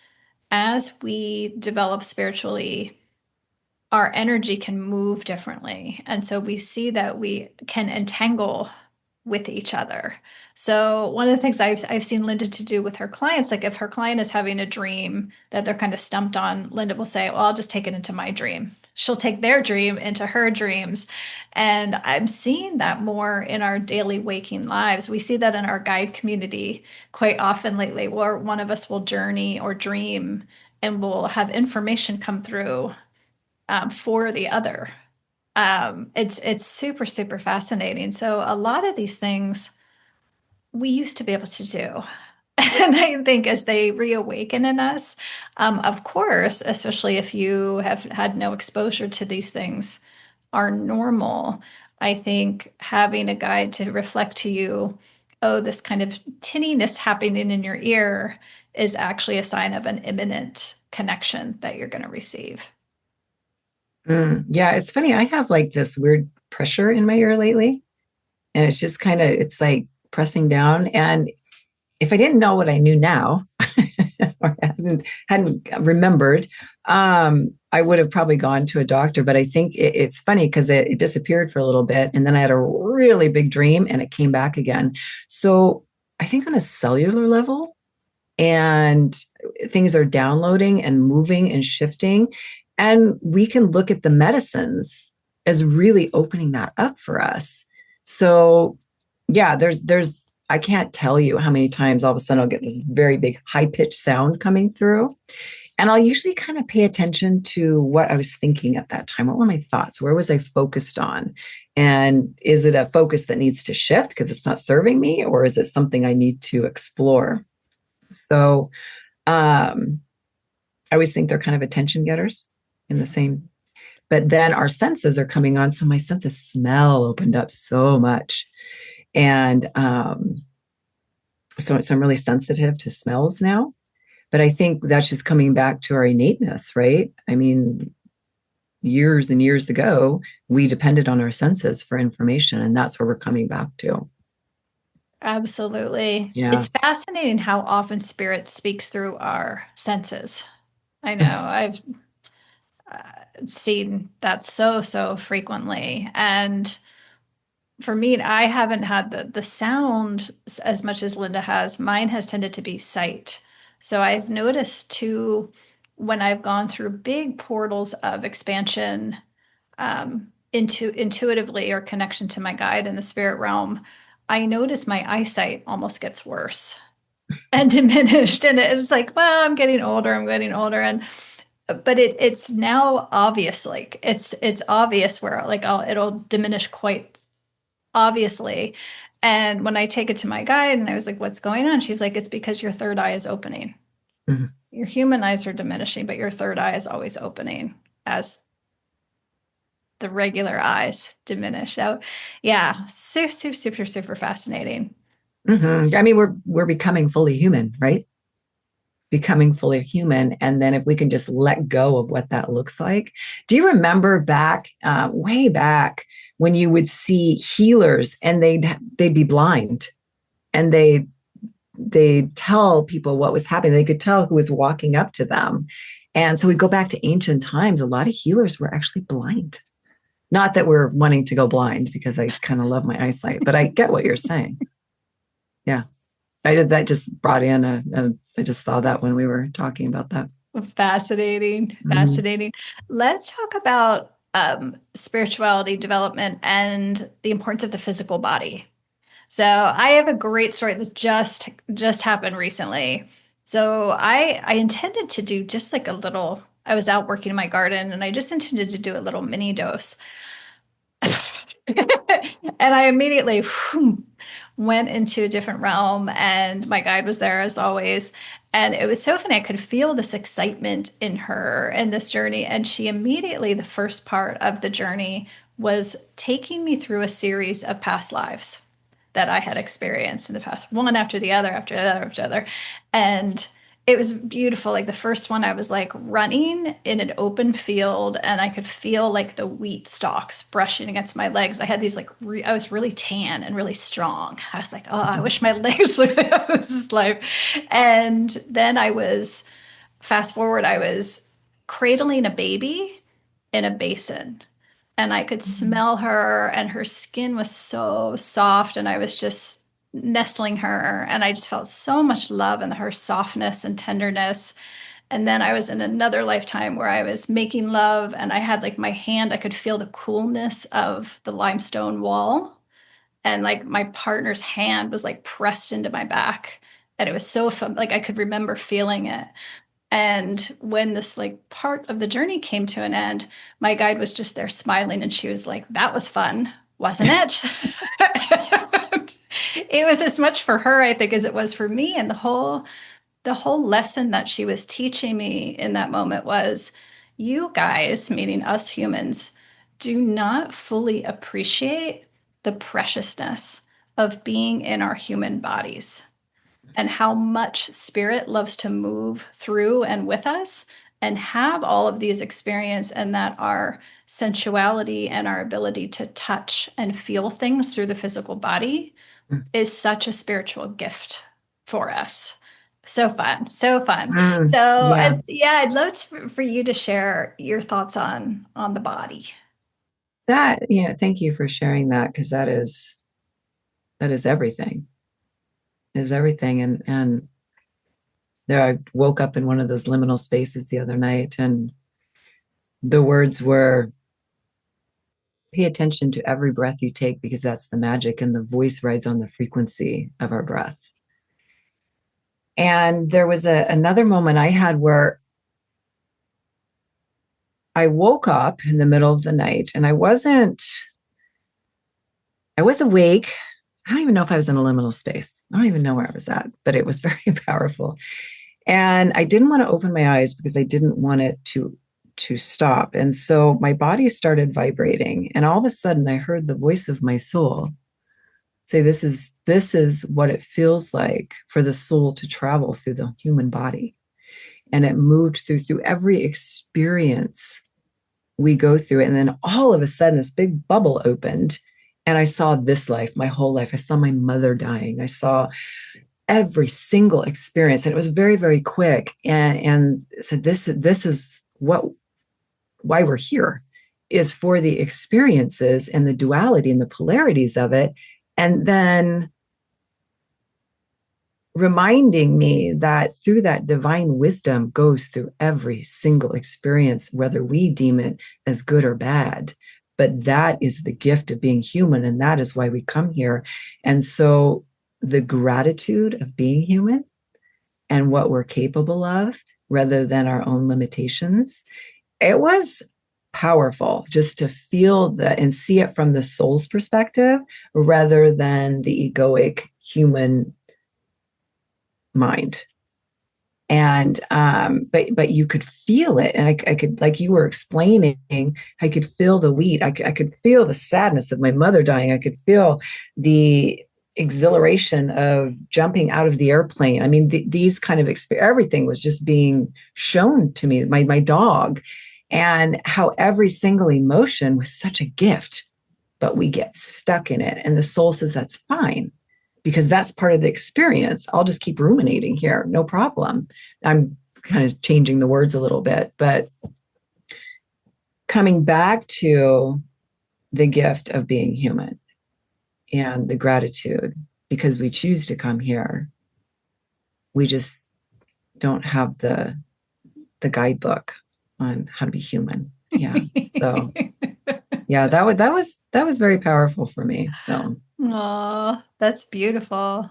as we develop spiritually, our energy can move differently. And so we see that we can entangle with each other. So one of the things I've seen Lynda to do with her clients, like if her client is having a dream that they're kind of stumped on, Lynda will say, well, I'll just take it into my dream. She'll take their dream into her dreams. And I'm seeing that more in our daily waking lives. We see that in our guide community quite often lately, where one of us will journey or dream and will have information come through for the other. It's super fascinating. So a lot of these things we used to be able to do. And I think as they reawaken in us, of course, especially if you have had no exposure to these things, are normal. I think having a guide to reflect to you, oh, this kind of tinniness happening in your ear is actually a sign of an imminent connection that you're going to receive. Yeah, it's funny. I have like this weird pressure in my ear lately, and it's just kind of, it's like pressing down. And if I didn't know what I knew now, or hadn't remembered, I would have probably gone to a doctor. But I think it's funny because it disappeared for a little bit, and then I had a really big dream, and it came back again. So I think on a cellular level, and things are downloading and moving and shifting, and we can look at the medicines as really opening that up for us. So yeah, there's I can't tell you how many times all of a sudden I'll get this very big high pitched sound coming through. And I'll usually kind of pay attention to what I was thinking at that time. What were my thoughts? Where was I focused on? And is it a focus that needs to shift because it's not serving me? Or is it something I need to explore? So I always think they're kind of attention getters in the same. But then our senses are coming on. So my sense of smell opened up so much. And so I'm really sensitive to smells now. But I think that's just coming back to our innateness, right? I mean, years and years ago, we depended on our senses for information, and that's where we're coming back to. Absolutely. Yeah. It's fascinating how often spirit speaks through our senses. I know I've seen that so frequently. And for me, I haven't had the sound as much as Lynda has. Mine has tended to be sight. So I've noticed too, when I've gone through big portals of expansion into intuitively or connection to my guide in the spirit realm, I notice my eyesight almost gets worse and diminished. And it's like, well, I'm getting older. And but it's now obvious, like it's obvious where like it'll diminish quite obviously. And when I take it to my guide and I was like, what's going on? She's like, it's because your third eye is opening. Mm-hmm. Your human eyes are diminishing, but your third eye is always opening as the regular eyes diminish. So yeah, super, super, super, super fascinating. Mm-hmm. I mean, we're becoming fully human, right? Becoming fully human. And then if we can just let go of what that looks like. Do you remember back, way back, when you would see healers and they'd be blind and they tell people what was happening. They could tell who was walking up to them. And so we go back to ancient times. A lot of healers were actually blind. Not that we're wanting to go blind, because I kind of love my eyesight, but I get what you're saying. Yeah. That just brought in I just saw that when we were talking about that. Fascinating, Mm-hmm. fascinating. Let's talk about spirituality development and the importance of the physical body. So I have a great story that just happened recently. So I intended to do just like a little. I was out working in my garden, and I just intended to do a little mini dose. And I immediately went into a different realm, and my guide was there as always. And it was so funny. I could feel this excitement in her and this journey. And she immediately, the first part of the journey, was taking me through a series of past lives that I had experienced in the past, one after the other, after the other, after the other. And it was beautiful. Like the first one, I was like running in an open field, and I could feel like the wheat stalks brushing against my legs. I had these like, I was really tan and really strong. I was like, oh, I wish my legs looked like this is life. And then fast forward, I was cradling a baby in a basin, and I could smell her, and her skin was so soft, and I was just nestling her, and I just felt so much love in her softness and tenderness. And then I was in another lifetime where I was making love, and I had like my hand, I could feel the coolness of the limestone wall, and like my partner's hand was like pressed into my back, and it was so fun. Like I could remember feeling it. And when this like part of the journey came to an end, my guide was just there smiling, and she was like, that was fun, wasn't it? It was as much for her, I think, as it was for me. And the whole lesson that she was teaching me in that moment was, you guys, meaning us humans, do not fully appreciate the preciousness of being in our human bodies, and how much spirit loves to move through and with us and have all of these experiences, and that our sensuality and our ability to touch and feel things through the physical body is such a spiritual gift for us. So fun, so fun. Mm, So yeah. yeah, I'd love for you to share your thoughts on the body. Yeah, thank you for sharing that, because that is everything. Is everything. And there, I woke up in one of those liminal spaces the other night, and the words were, pay attention to every breath you take, because that's the magic, and the voice rides on the frequency of our breath. And there was another moment I had where I woke up in the middle of the night, and I was awake. I don't even know if I was in a liminal space. I don't even know where I was at, but it was very powerful. And I didn't want to open my eyes because I didn't want it to stop. And so my body started vibrating, and all of a sudden I heard the voice of my soul say, this is what it feels like for the soul to travel through the human body. And it moved through every experience we go through. And then all of a sudden this big bubble opened, and I saw this life, my whole life. I saw my mother dying. I saw every single experience, and it was very, very quick. And said, this is why we're here, is for the experiences and the duality and the polarities of it. And then reminding me that through that divine wisdom goes through every single experience, whether we deem it as good or bad. But that is the gift of being human, and that is why we come here. And so the gratitude of being human and what we're capable of, rather than our own limitations, it was powerful just to feel that and see it from the soul's perspective rather than the egoic human mind. And but you could feel it, and I could, like you were explaining, I could feel the wheat. I could feel the sadness of my mother dying. I could feel the exhilaration of jumping out of the airplane. I mean, these kind of everything was just being shown to me. My dog, and how every single emotion was such a gift, but we get stuck in it, and the soul says that's fine, because that's part of the experience. I'll just keep ruminating here. No problem. I'm kind of changing the words a little bit, but coming back to the gift of being human and the gratitude, because we choose to come here. We just don't have the guidebook on how to be human. Yeah. So yeah, that was very powerful for me. So Oh, that's beautiful.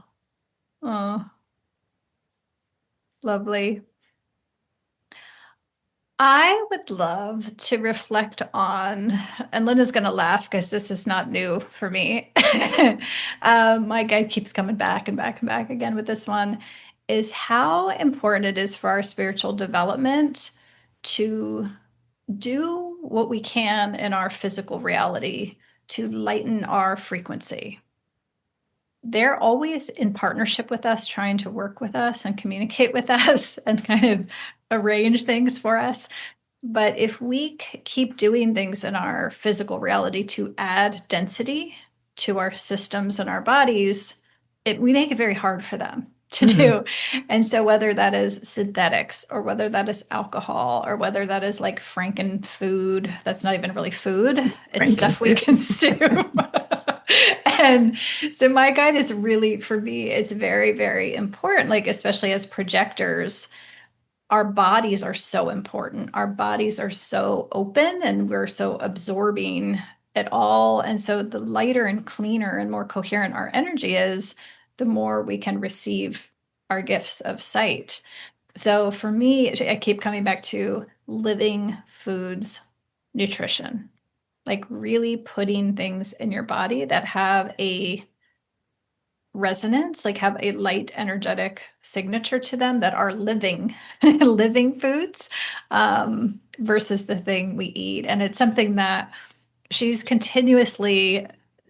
Oh, lovely. I would love to reflect on, and Linda's going to laugh because this is not new for me. My guide keeps coming back and back and back again with this one, is how important it is for our spiritual development to do what we can in our physical reality to lighten our frequency. They're always in partnership with us, trying to work with us and communicate with us and kind of arrange things for us. But if we keep doing things in our physical reality to add density to our systems and our bodies, we make it very hard for them to do. And so whether that is synthetics or whether that is alcohol or whether that is like Franken food, that's not even really food, it's stuff we consume. And so my guide is really, for me, it's very, very important, like especially as projectors, our bodies are so important. Our bodies are so open and we're so absorbing it all. And so the lighter and cleaner and more coherent our energy is, the more we can receive our gifts of sight. So for me, I keep coming back to living foods, nutrition, like really putting things in your body that have a resonance, like have a light energetic signature to them, that are living living foods, versus the thing we eat. And it's something that she's continuously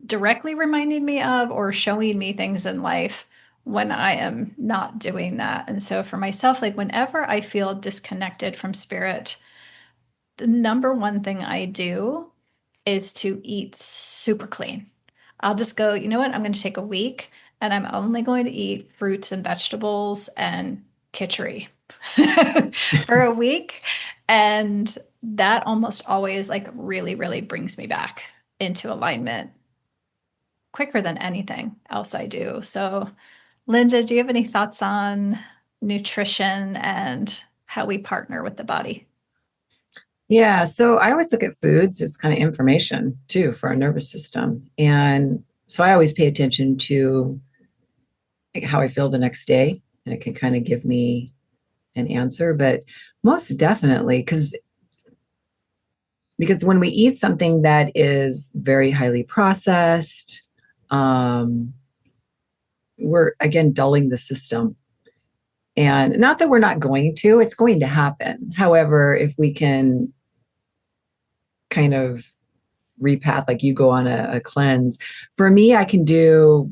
directly reminding me of or showing me things in life when I am not doing that. And so for myself, like whenever I feel disconnected from spirit, the number one thing I do is to eat super clean. I'll just go, you know what? I'm going to take a week and I'm only going to eat fruits and vegetables and kitchery for a week. And that almost always like really, really brings me back into alignment quicker than anything else I do. So, Lynda, do you have any thoughts on nutrition and how we partner with the body? yeah, so I always look at foods as kind of information too for our nervous system. And so I always pay attention to like how I feel the next day, and it can kind of give me an answer. But most definitely, because when we eat something that is very highly processed, we're again dulling the system. And not that we're not going to, it's going to happen. However, if we can kind of repath, like you go on a cleanse. For me, I can do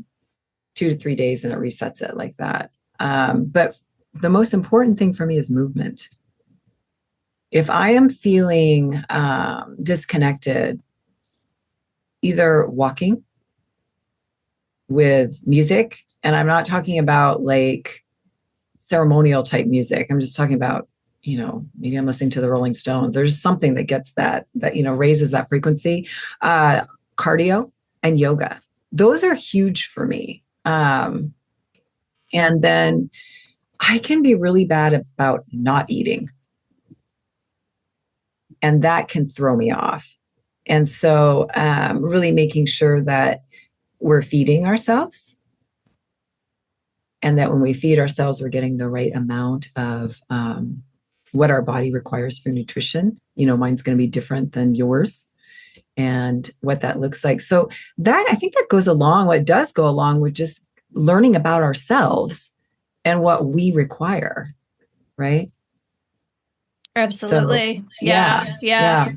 2 to 3 days and it resets it like that. But the most important thing for me is movement. If I am feeling disconnected, either walking with music, and I'm not talking about like ceremonial type music. I'm just talking about, maybe I'm listening to the Rolling Stones. There's something that gets that raises that frequency. Cardio and yoga. Those are huge for me. And then I can be really bad about not eating. And that can throw me off. And so really making sure that we're feeding ourselves, and that when we feed ourselves, we're getting the right amount of what our body requires for nutrition mine's going to be different than yours and what that looks like. So that, I think that does go along with just learning about ourselves and what we require. Right. Absolutely. So, yeah.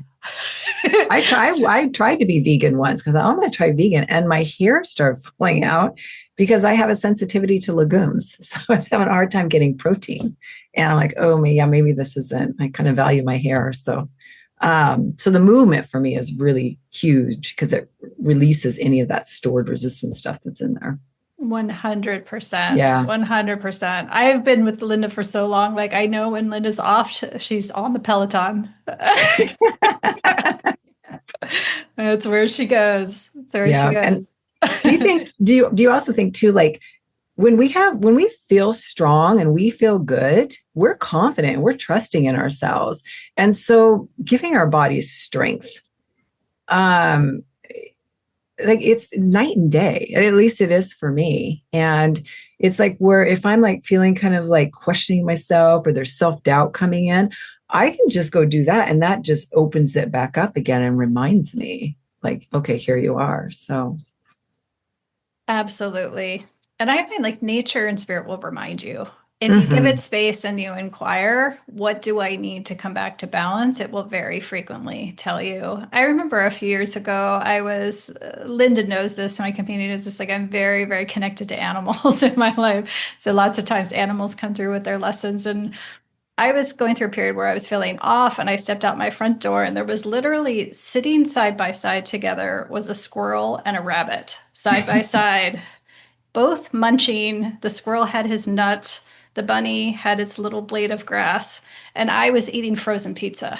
I tried to be vegan once because I'm going to try vegan, and my hair started falling out because I have a sensitivity to legumes. So I was having a hard time getting protein, and I'm like, oh, maybe this isn't. I kind of value my hair, so the movement for me is really huge because it releases any of that stored resistance stuff that's in there. 100%. Yeah. 100%. I have been with Lynda for so long. Like, I know when Lynda's off, she's on the Peloton. That's where she goes. That's where she goes. And do you also think too, like when we feel strong and we feel good, we're confident and we're trusting in ourselves. And so giving our bodies strength, like it's night and day, at least it is for me. And it's like where if I'm like feeling kind of like questioning myself or there's self-doubt coming in, I can just go do that. And that just opens it back up again and reminds me like, okay, here you are. So. Absolutely. And I find like nature and spirit will remind you. If you give it space and you inquire, what do I need to come back to balance? It will very frequently tell you. I remember a few years ago, Lynda knows this, my companion knows this, like I'm very, very connected to animals in my life. So lots of times animals come through with their lessons. And I was going through a period where I was feeling off, and I stepped out my front door, and there was literally sitting side by side together was a squirrel and a rabbit side by side, both munching. The squirrel had his nut, the bunny had its little blade of grass, and I was eating frozen pizza.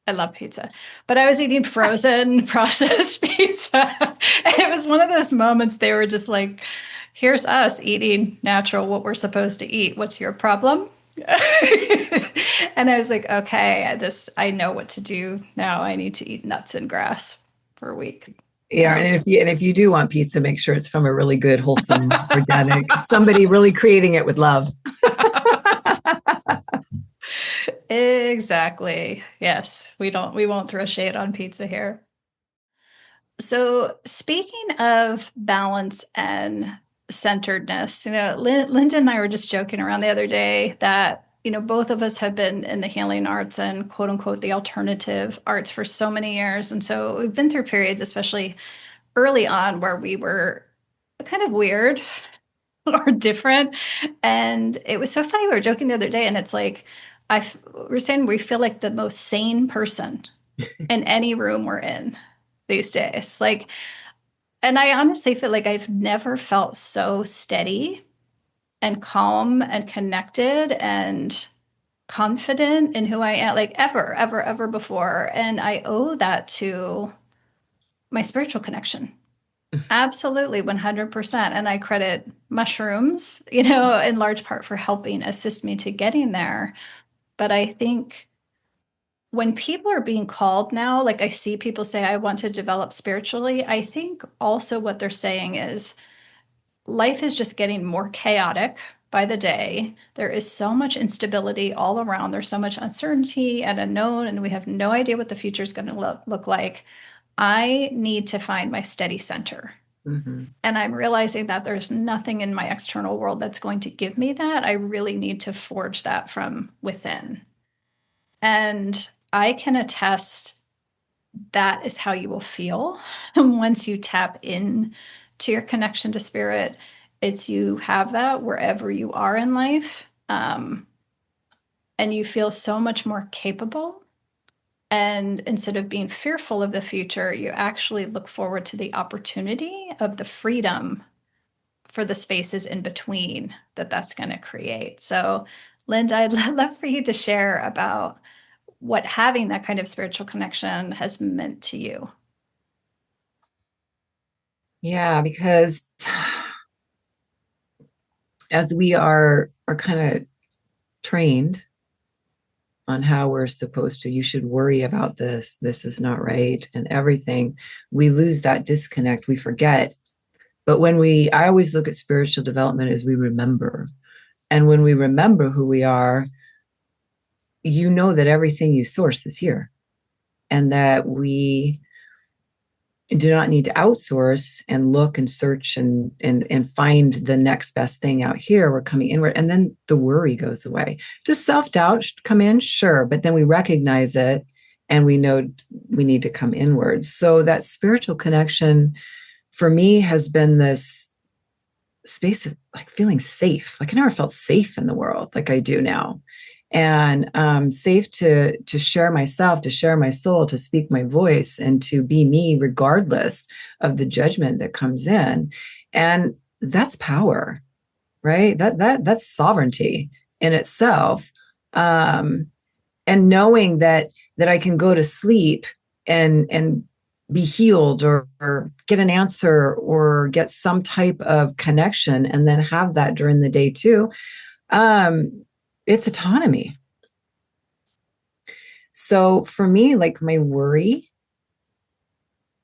I love pizza, but I was eating frozen processed pizza. And it was one of those moments they were just like, here's us eating natural, what we're supposed to eat. What's your problem? And I was like, okay, I know what to do now. I need to eat nuts and grass for a week. Yeah, and if you do want pizza, make sure it's from a really good, wholesome, organic, somebody really creating it with love. Exactly. Yes, we won't throw shade on pizza here. So speaking of balance and centeredness, Lynda and I were just joking around the other day that, both of us have been in the healing arts and quote unquote the alternative arts for so many years. And so we've been through periods, especially early on, where we were kind of weird or different. And it was so funny. We were joking the other day, and it's like, we're saying we feel like the most sane person in any room we're in these days. Like, and I honestly feel like I've never felt so steady and calm and connected and confident in who I am, like ever before. And I owe that to my spiritual connection. Absolutely, 100%. And I credit mushrooms, in large part for helping assist me to getting there. But I think when people are being called now, like I see people say, I want to develop spiritually, I think also what they're saying is life is just getting more chaotic by the day. There is so much instability all around. There's so much uncertainty and unknown, and we have no idea what the future is going to look like. I need to find my steady center. Mm-hmm. And I'm realizing that there's nothing in my external world that's going to give me that. I really need to forge that from within. And I can attest that is how you will feel once you tap in to your connection to spirit. It's you have that wherever you are in life. And you feel so much more capable. And instead of being fearful of the future, you actually look forward to the opportunity of the freedom for the spaces in between that's going to create. So, Lynda, I'd love for you to share about what having that kind of spiritual connection has meant to you. Yeah, because as we are kind of trained on how we're supposed to, you should worry about this is not right, and everything, we lose that disconnect, we forget. But I always look at spiritual development as we remember. And when we remember who we are, you know that everything you source is here, and that we do not need to outsource and look and search and find the next best thing out here. We're coming inward, and then the worry goes away. Does self-doubt come in? Sure. But then we recognize it and we know we need to come inwards. So that spiritual connection for me has been this space of like feeling safe. Like I never felt safe in the world like I do now. And safe to share myself, to share my soul, to speak my voice, and to be me regardless of the judgment that comes in. And that's power, right? That's sovereignty in itself. And knowing that I can go to sleep and be healed, or get an answer, or get some type of connection, and then have that during the day too. It's autonomy. So for me, like my worry,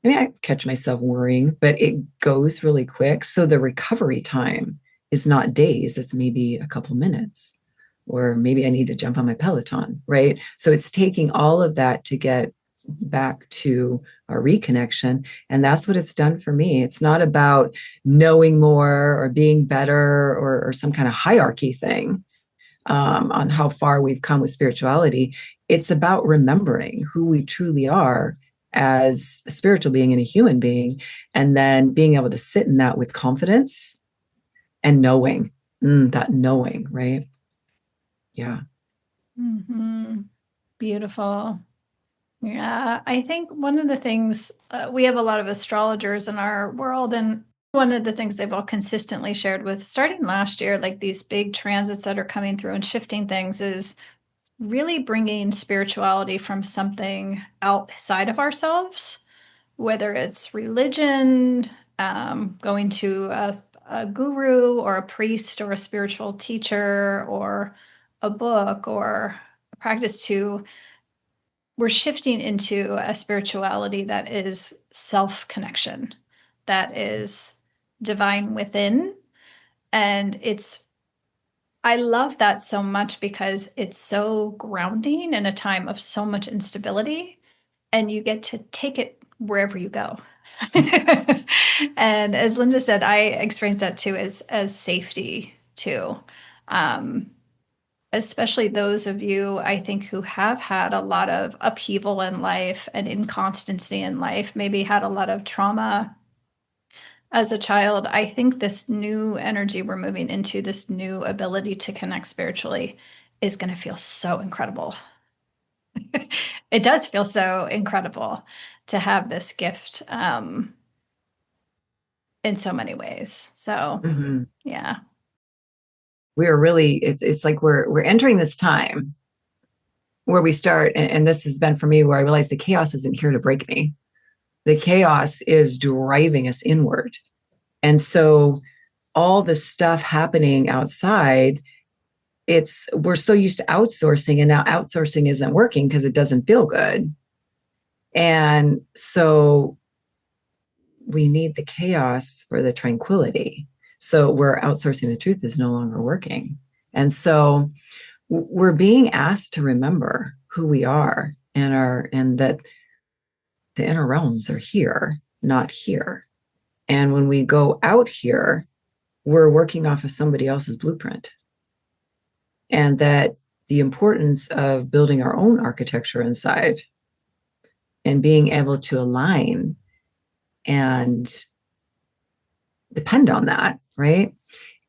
I mean, I catch myself worrying, but it goes really quick. So the recovery time is not days, it's maybe a couple minutes, or maybe I need to jump on my Peloton, right? So it's taking all of that to get back to our reconnection. And that's what it's done for me. It's not about knowing more or being better, or some kind of hierarchy thing. On how far we've come with spirituality. It's about remembering who we truly are as a spiritual being and a human being, and then being able to sit in that with confidence and knowing, that knowing, right? Yeah. Mm-hmm. Beautiful. Yeah, I think one of the things, we have a lot of astrologers in our world, and one of the things they've all consistently shared with starting last year, like these big transits that are coming through and shifting things, is really bringing spirituality from something outside of ourselves, whether it's religion, going to a guru or a priest or a spiritual teacher or a book or a practice, to we're shifting into a spirituality that is self-connection, that is divine within. And I love that so much because it's so grounding in a time of so much instability, and you get to take it wherever you go. And as Lynda said, I experience that too as safety too. Especially those of you, I think, who have had a lot of upheaval in life and inconstancy in life, maybe had a lot of trauma as a child. I think this new energy we're moving into, this new ability to connect spiritually, is going to feel so incredible. It does feel so incredible to have this gift in so many ways. So, yeah. We are really, it's like we're entering this time where we start, and this has been for me, where I realize the chaos isn't here to break me. The chaos is driving us inward. And so all the stuff happening outside, we're so used to outsourcing, and now outsourcing isn't working because it doesn't feel good. And so we need the chaos for the tranquility. So we're outsourcing the truth is no longer working. And so we're being asked to remember who we are, and that the inner realms are here, not here. And when we go out here, we're working off of somebody else's blueprint. And that the importance of building our own architecture inside and being able to align and depend on that, right?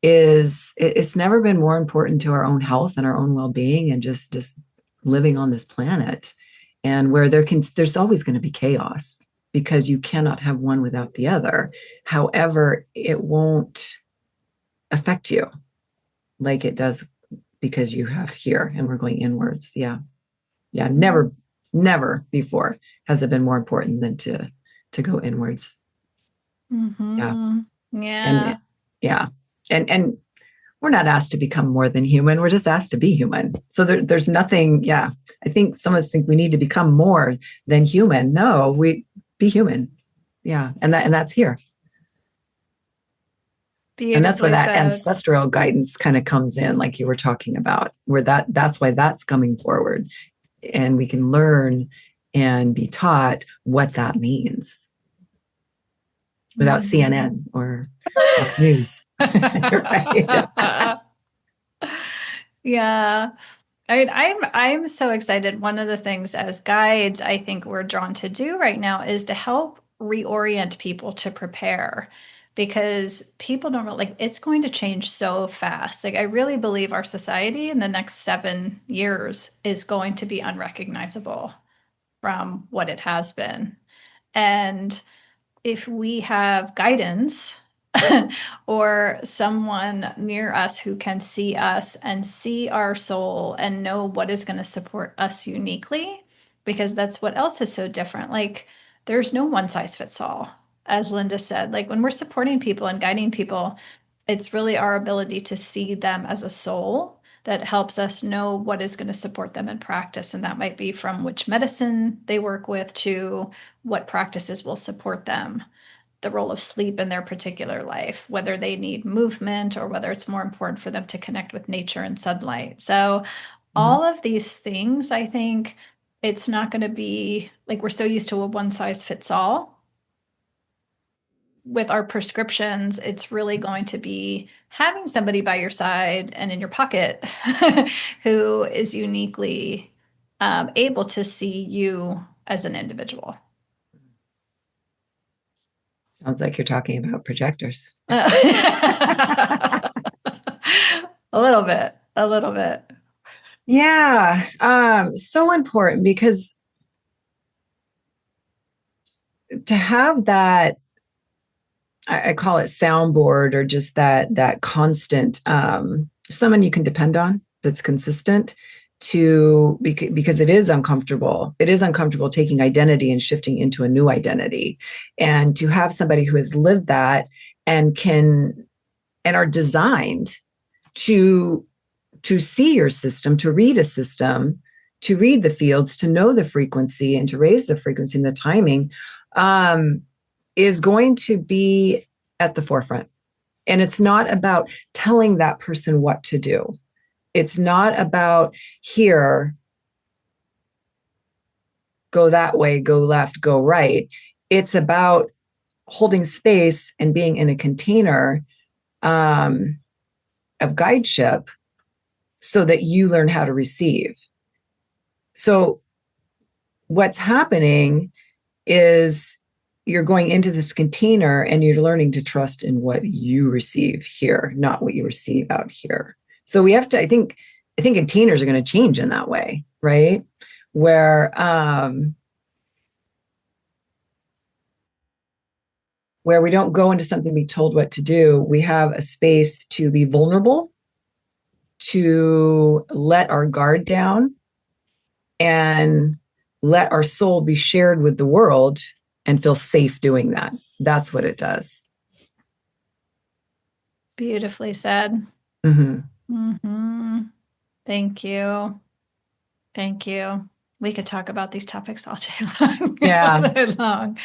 It's never been more important to our own health and our own well-being, and just living on this planet, and where there's always going to be chaos, because you cannot have one without the other. However, it won't affect you like it does because you have here, and we're going inwards. Yeah. Never before has it been more important than to go inwards. Yeah. And we're not asked to become more than human. We're just asked to be human. So there's nothing. Yeah. I think some of us think we need to become more than human. No, we be human. Yeah. And that's here. And that's where Beautifully that said. ancestral guidance kind of comes in, like you were talking about, where that's why that's coming forward. And we can learn and be taught what that means without CNN or Fox News. Right. Yeah. I mean, I'm so excited. One of the things as guides I think we're drawn to do right now is to help reorient people to prepare because people don't really, like it's going to change so fast. Like I really believe our society in the next 7 years is going to be unrecognizable from what it has been. And if we have guidance or someone near us who can see us and see our soul and know what is going to support us uniquely, because that's what else is so different. Like, there's no one size fits all, as Lynda said. Like, when we're supporting people and guiding people, it's really our ability to see them as a soul that helps us know what is going to support them in practice. And that might be from which medicine they work with to what practices will support them, the role of sleep in their particular life, whether they need movement or whether it's more important for them to connect with nature and sunlight. So, Mhm. all of these things, I think it's not going to be like we're so used to a one size fits all. With our prescriptions, it's really going to be having somebody by your side and in your pocket who is uniquely able to see you as an individual. Sounds like you're talking about projectors. A little bit, a little bit. Yeah, so important because to have that, I call it soundboard, or just that constant, someone you can depend on that's consistent, to because it is uncomfortable. It is uncomfortable taking identity and shifting into a new identity, and to have somebody who has lived that and can and are designed to see your system, to read a system, to read the fields, to know the frequency and to raise the frequency and the timing, um, is going to be at the forefront. And it's not about telling that person what to do. It's not about here, go that way, go left, go right. It's about holding space and being in a container um, of guideship so that you learn how to receive. So what's happening is you're going into this container and you're learning to trust in what you receive here, not what you receive out here. So we have to, I think containers are going to change in that way, right? Where we don't go into something, be told what to do. We have a space to be vulnerable, to let our guard down, and let our soul be shared with the world and feel safe doing that. That's what it does. Beautifully said. Mm-hmm. Hmm. Thank you. Thank you. We could talk about these topics all day long. All Yeah. day long.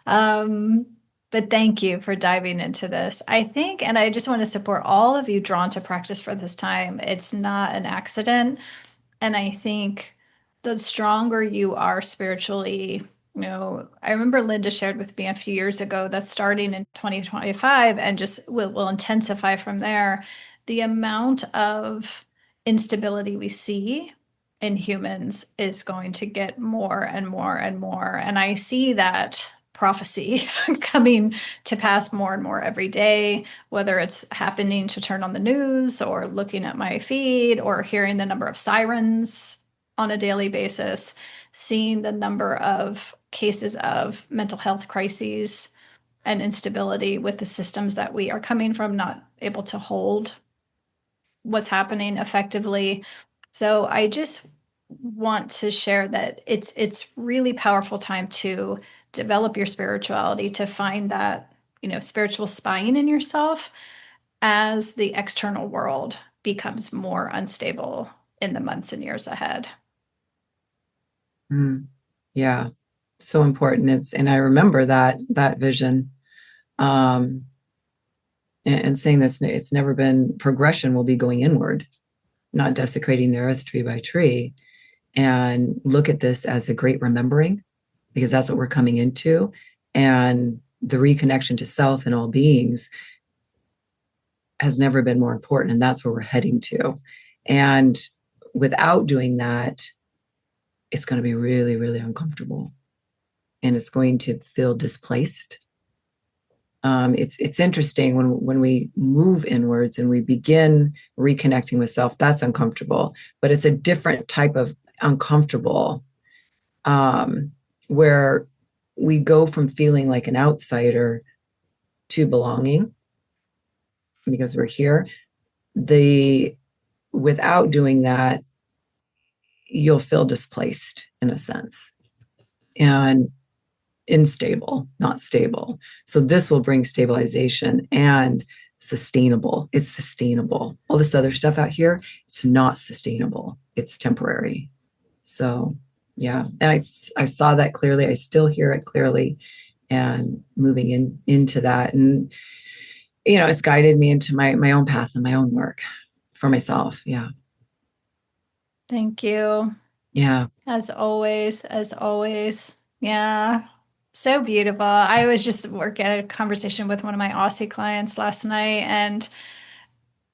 Um, but thank you for diving into this. I think, and I just want to support all of you drawn to practice for this time. It's not an accident. And I think the stronger you are spiritually, I remember Lynda shared with me a few years ago that starting in 2025 and just will intensify from there, the amount of instability we see in humans is going to get more and more and more. And I see that prophecy coming to pass more and more every day, whether it's happening to turn on the news or looking at my feed or hearing the number of sirens on a daily basis, seeing the number of cases of mental health crises and instability with the systems that we are coming from, not able to hold what's happening effectively. So I just want to share that it's really powerful time to develop your spirituality, to find that, spiritual spine in yourself as the external world becomes more unstable in the months and years ahead. Mm. Yeah. So important. And I remember that vision. Um, and saying that it's never been, progression will be going inward, not desecrating the earth tree by tree, and look at this as a great remembering, because that's what we're coming into. And the reconnection to self and all beings has never been more important. And that's where we're heading to. And without doing that, it's going to be really, really uncomfortable. And it's going to feel displaced. It's interesting when we move inwards and we begin reconnecting with self, that's uncomfortable, but it's a different type of uncomfortable, where we go from feeling like an outsider to belonging because we're here. Without doing that, you'll feel displaced in a sense and unstable, not stable. So this will bring stabilization and sustainable. It's sustainable. All this other stuff out here, it's not sustainable. It's temporary. So yeah, and I saw that clearly. I still hear it clearly, and moving into that. And, it's guided me into my own path and my own work for myself. Yeah. Thank you. Yeah. As always. Yeah. So beautiful. I was just working at a conversation with one of my Aussie clients last night, and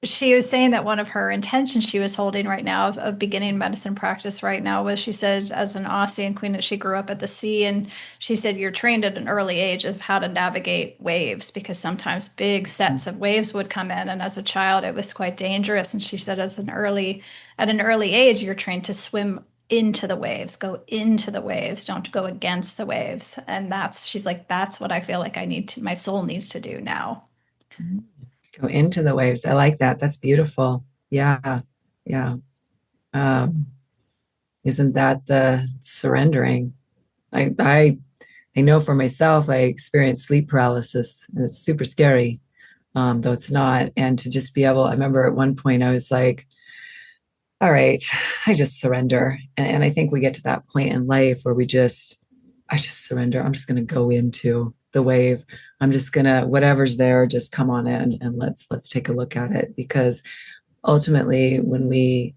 she was saying that one of her intentions she was holding right now of beginning medicine practice right now was, she said, as an Aussie and queen, that she grew up at the sea. And she said, you're trained at an early age of how to navigate waves, because sometimes big sets of waves would come in. And as a child, it was quite dangerous. And she said, at an early age, you're trained to swim into the waves, go into the waves, don't go against the waves. And she's like, that's what I feel like my soul needs to do now. Go into the waves. I like that. That's beautiful. Yeah. Yeah. Isn't that the surrendering? I know for myself, I experienced sleep paralysis, and it's super scary, though it's not. And to just be able, I remember at one point I was like, all right, I just surrender. And I think we get to that point in life where I just surrender. I'm just going to go into the wave. I'm just going to, whatever's there, just come on in and let's take a look at it. Because ultimately, when we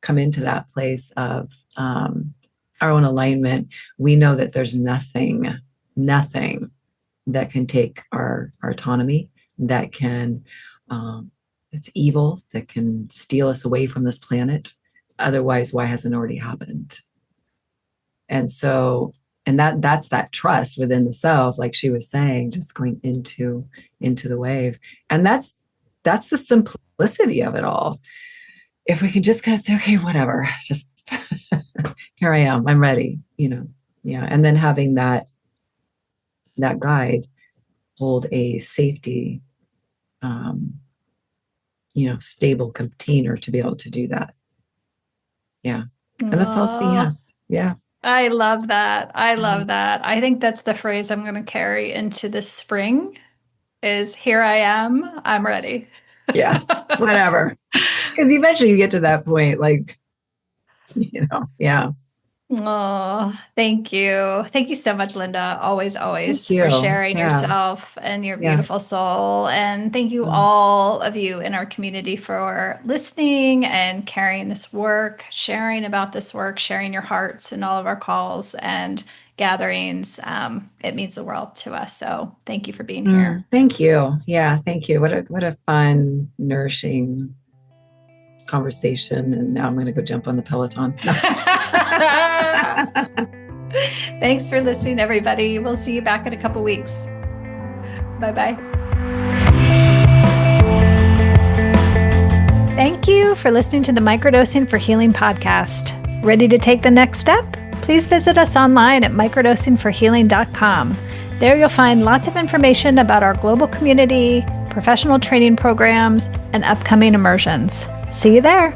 come into that place of our own alignment, we know that there's nothing that can take our autonomy, that can, it's evil, that can steal us away from this planet. Otherwise, why hasn't it already happened? And so, and that's that trust within the self, like she was saying, just going into the wave. And that's the simplicity of it all. If we can just kind of say, okay, whatever, just here I am, I'm ready, yeah. And then having that guide hold a safety, stable container to be able to do that. Yeah. And that's all it's being asked. Yeah. I love that. I think that's the phrase I'm going to carry into this spring is, here I am, I'm ready. Yeah, whatever. Because eventually you get to that point, like, yeah. Oh, thank you. Thank you so much, Lynda. Always for sharing yourself and your beautiful soul. And thank you all of you in our community for listening and carrying this work, sharing about this work, sharing your hearts in all of our calls and gatherings. It means the world to us. So thank you for being here. Thank you. Yeah, thank you. What a fun, nourishing conversation. And now I'm going to go jump on the Peloton. Thanks for listening, everybody. We'll see you back in a couple weeks. Bye-bye. Thank you for listening to the Microdosing for Healing podcast. Ready to take the next step? Please visit us online at microdosingforhealing.com. There you'll find lots of information about our global community, professional training programs, and upcoming immersions. See you there.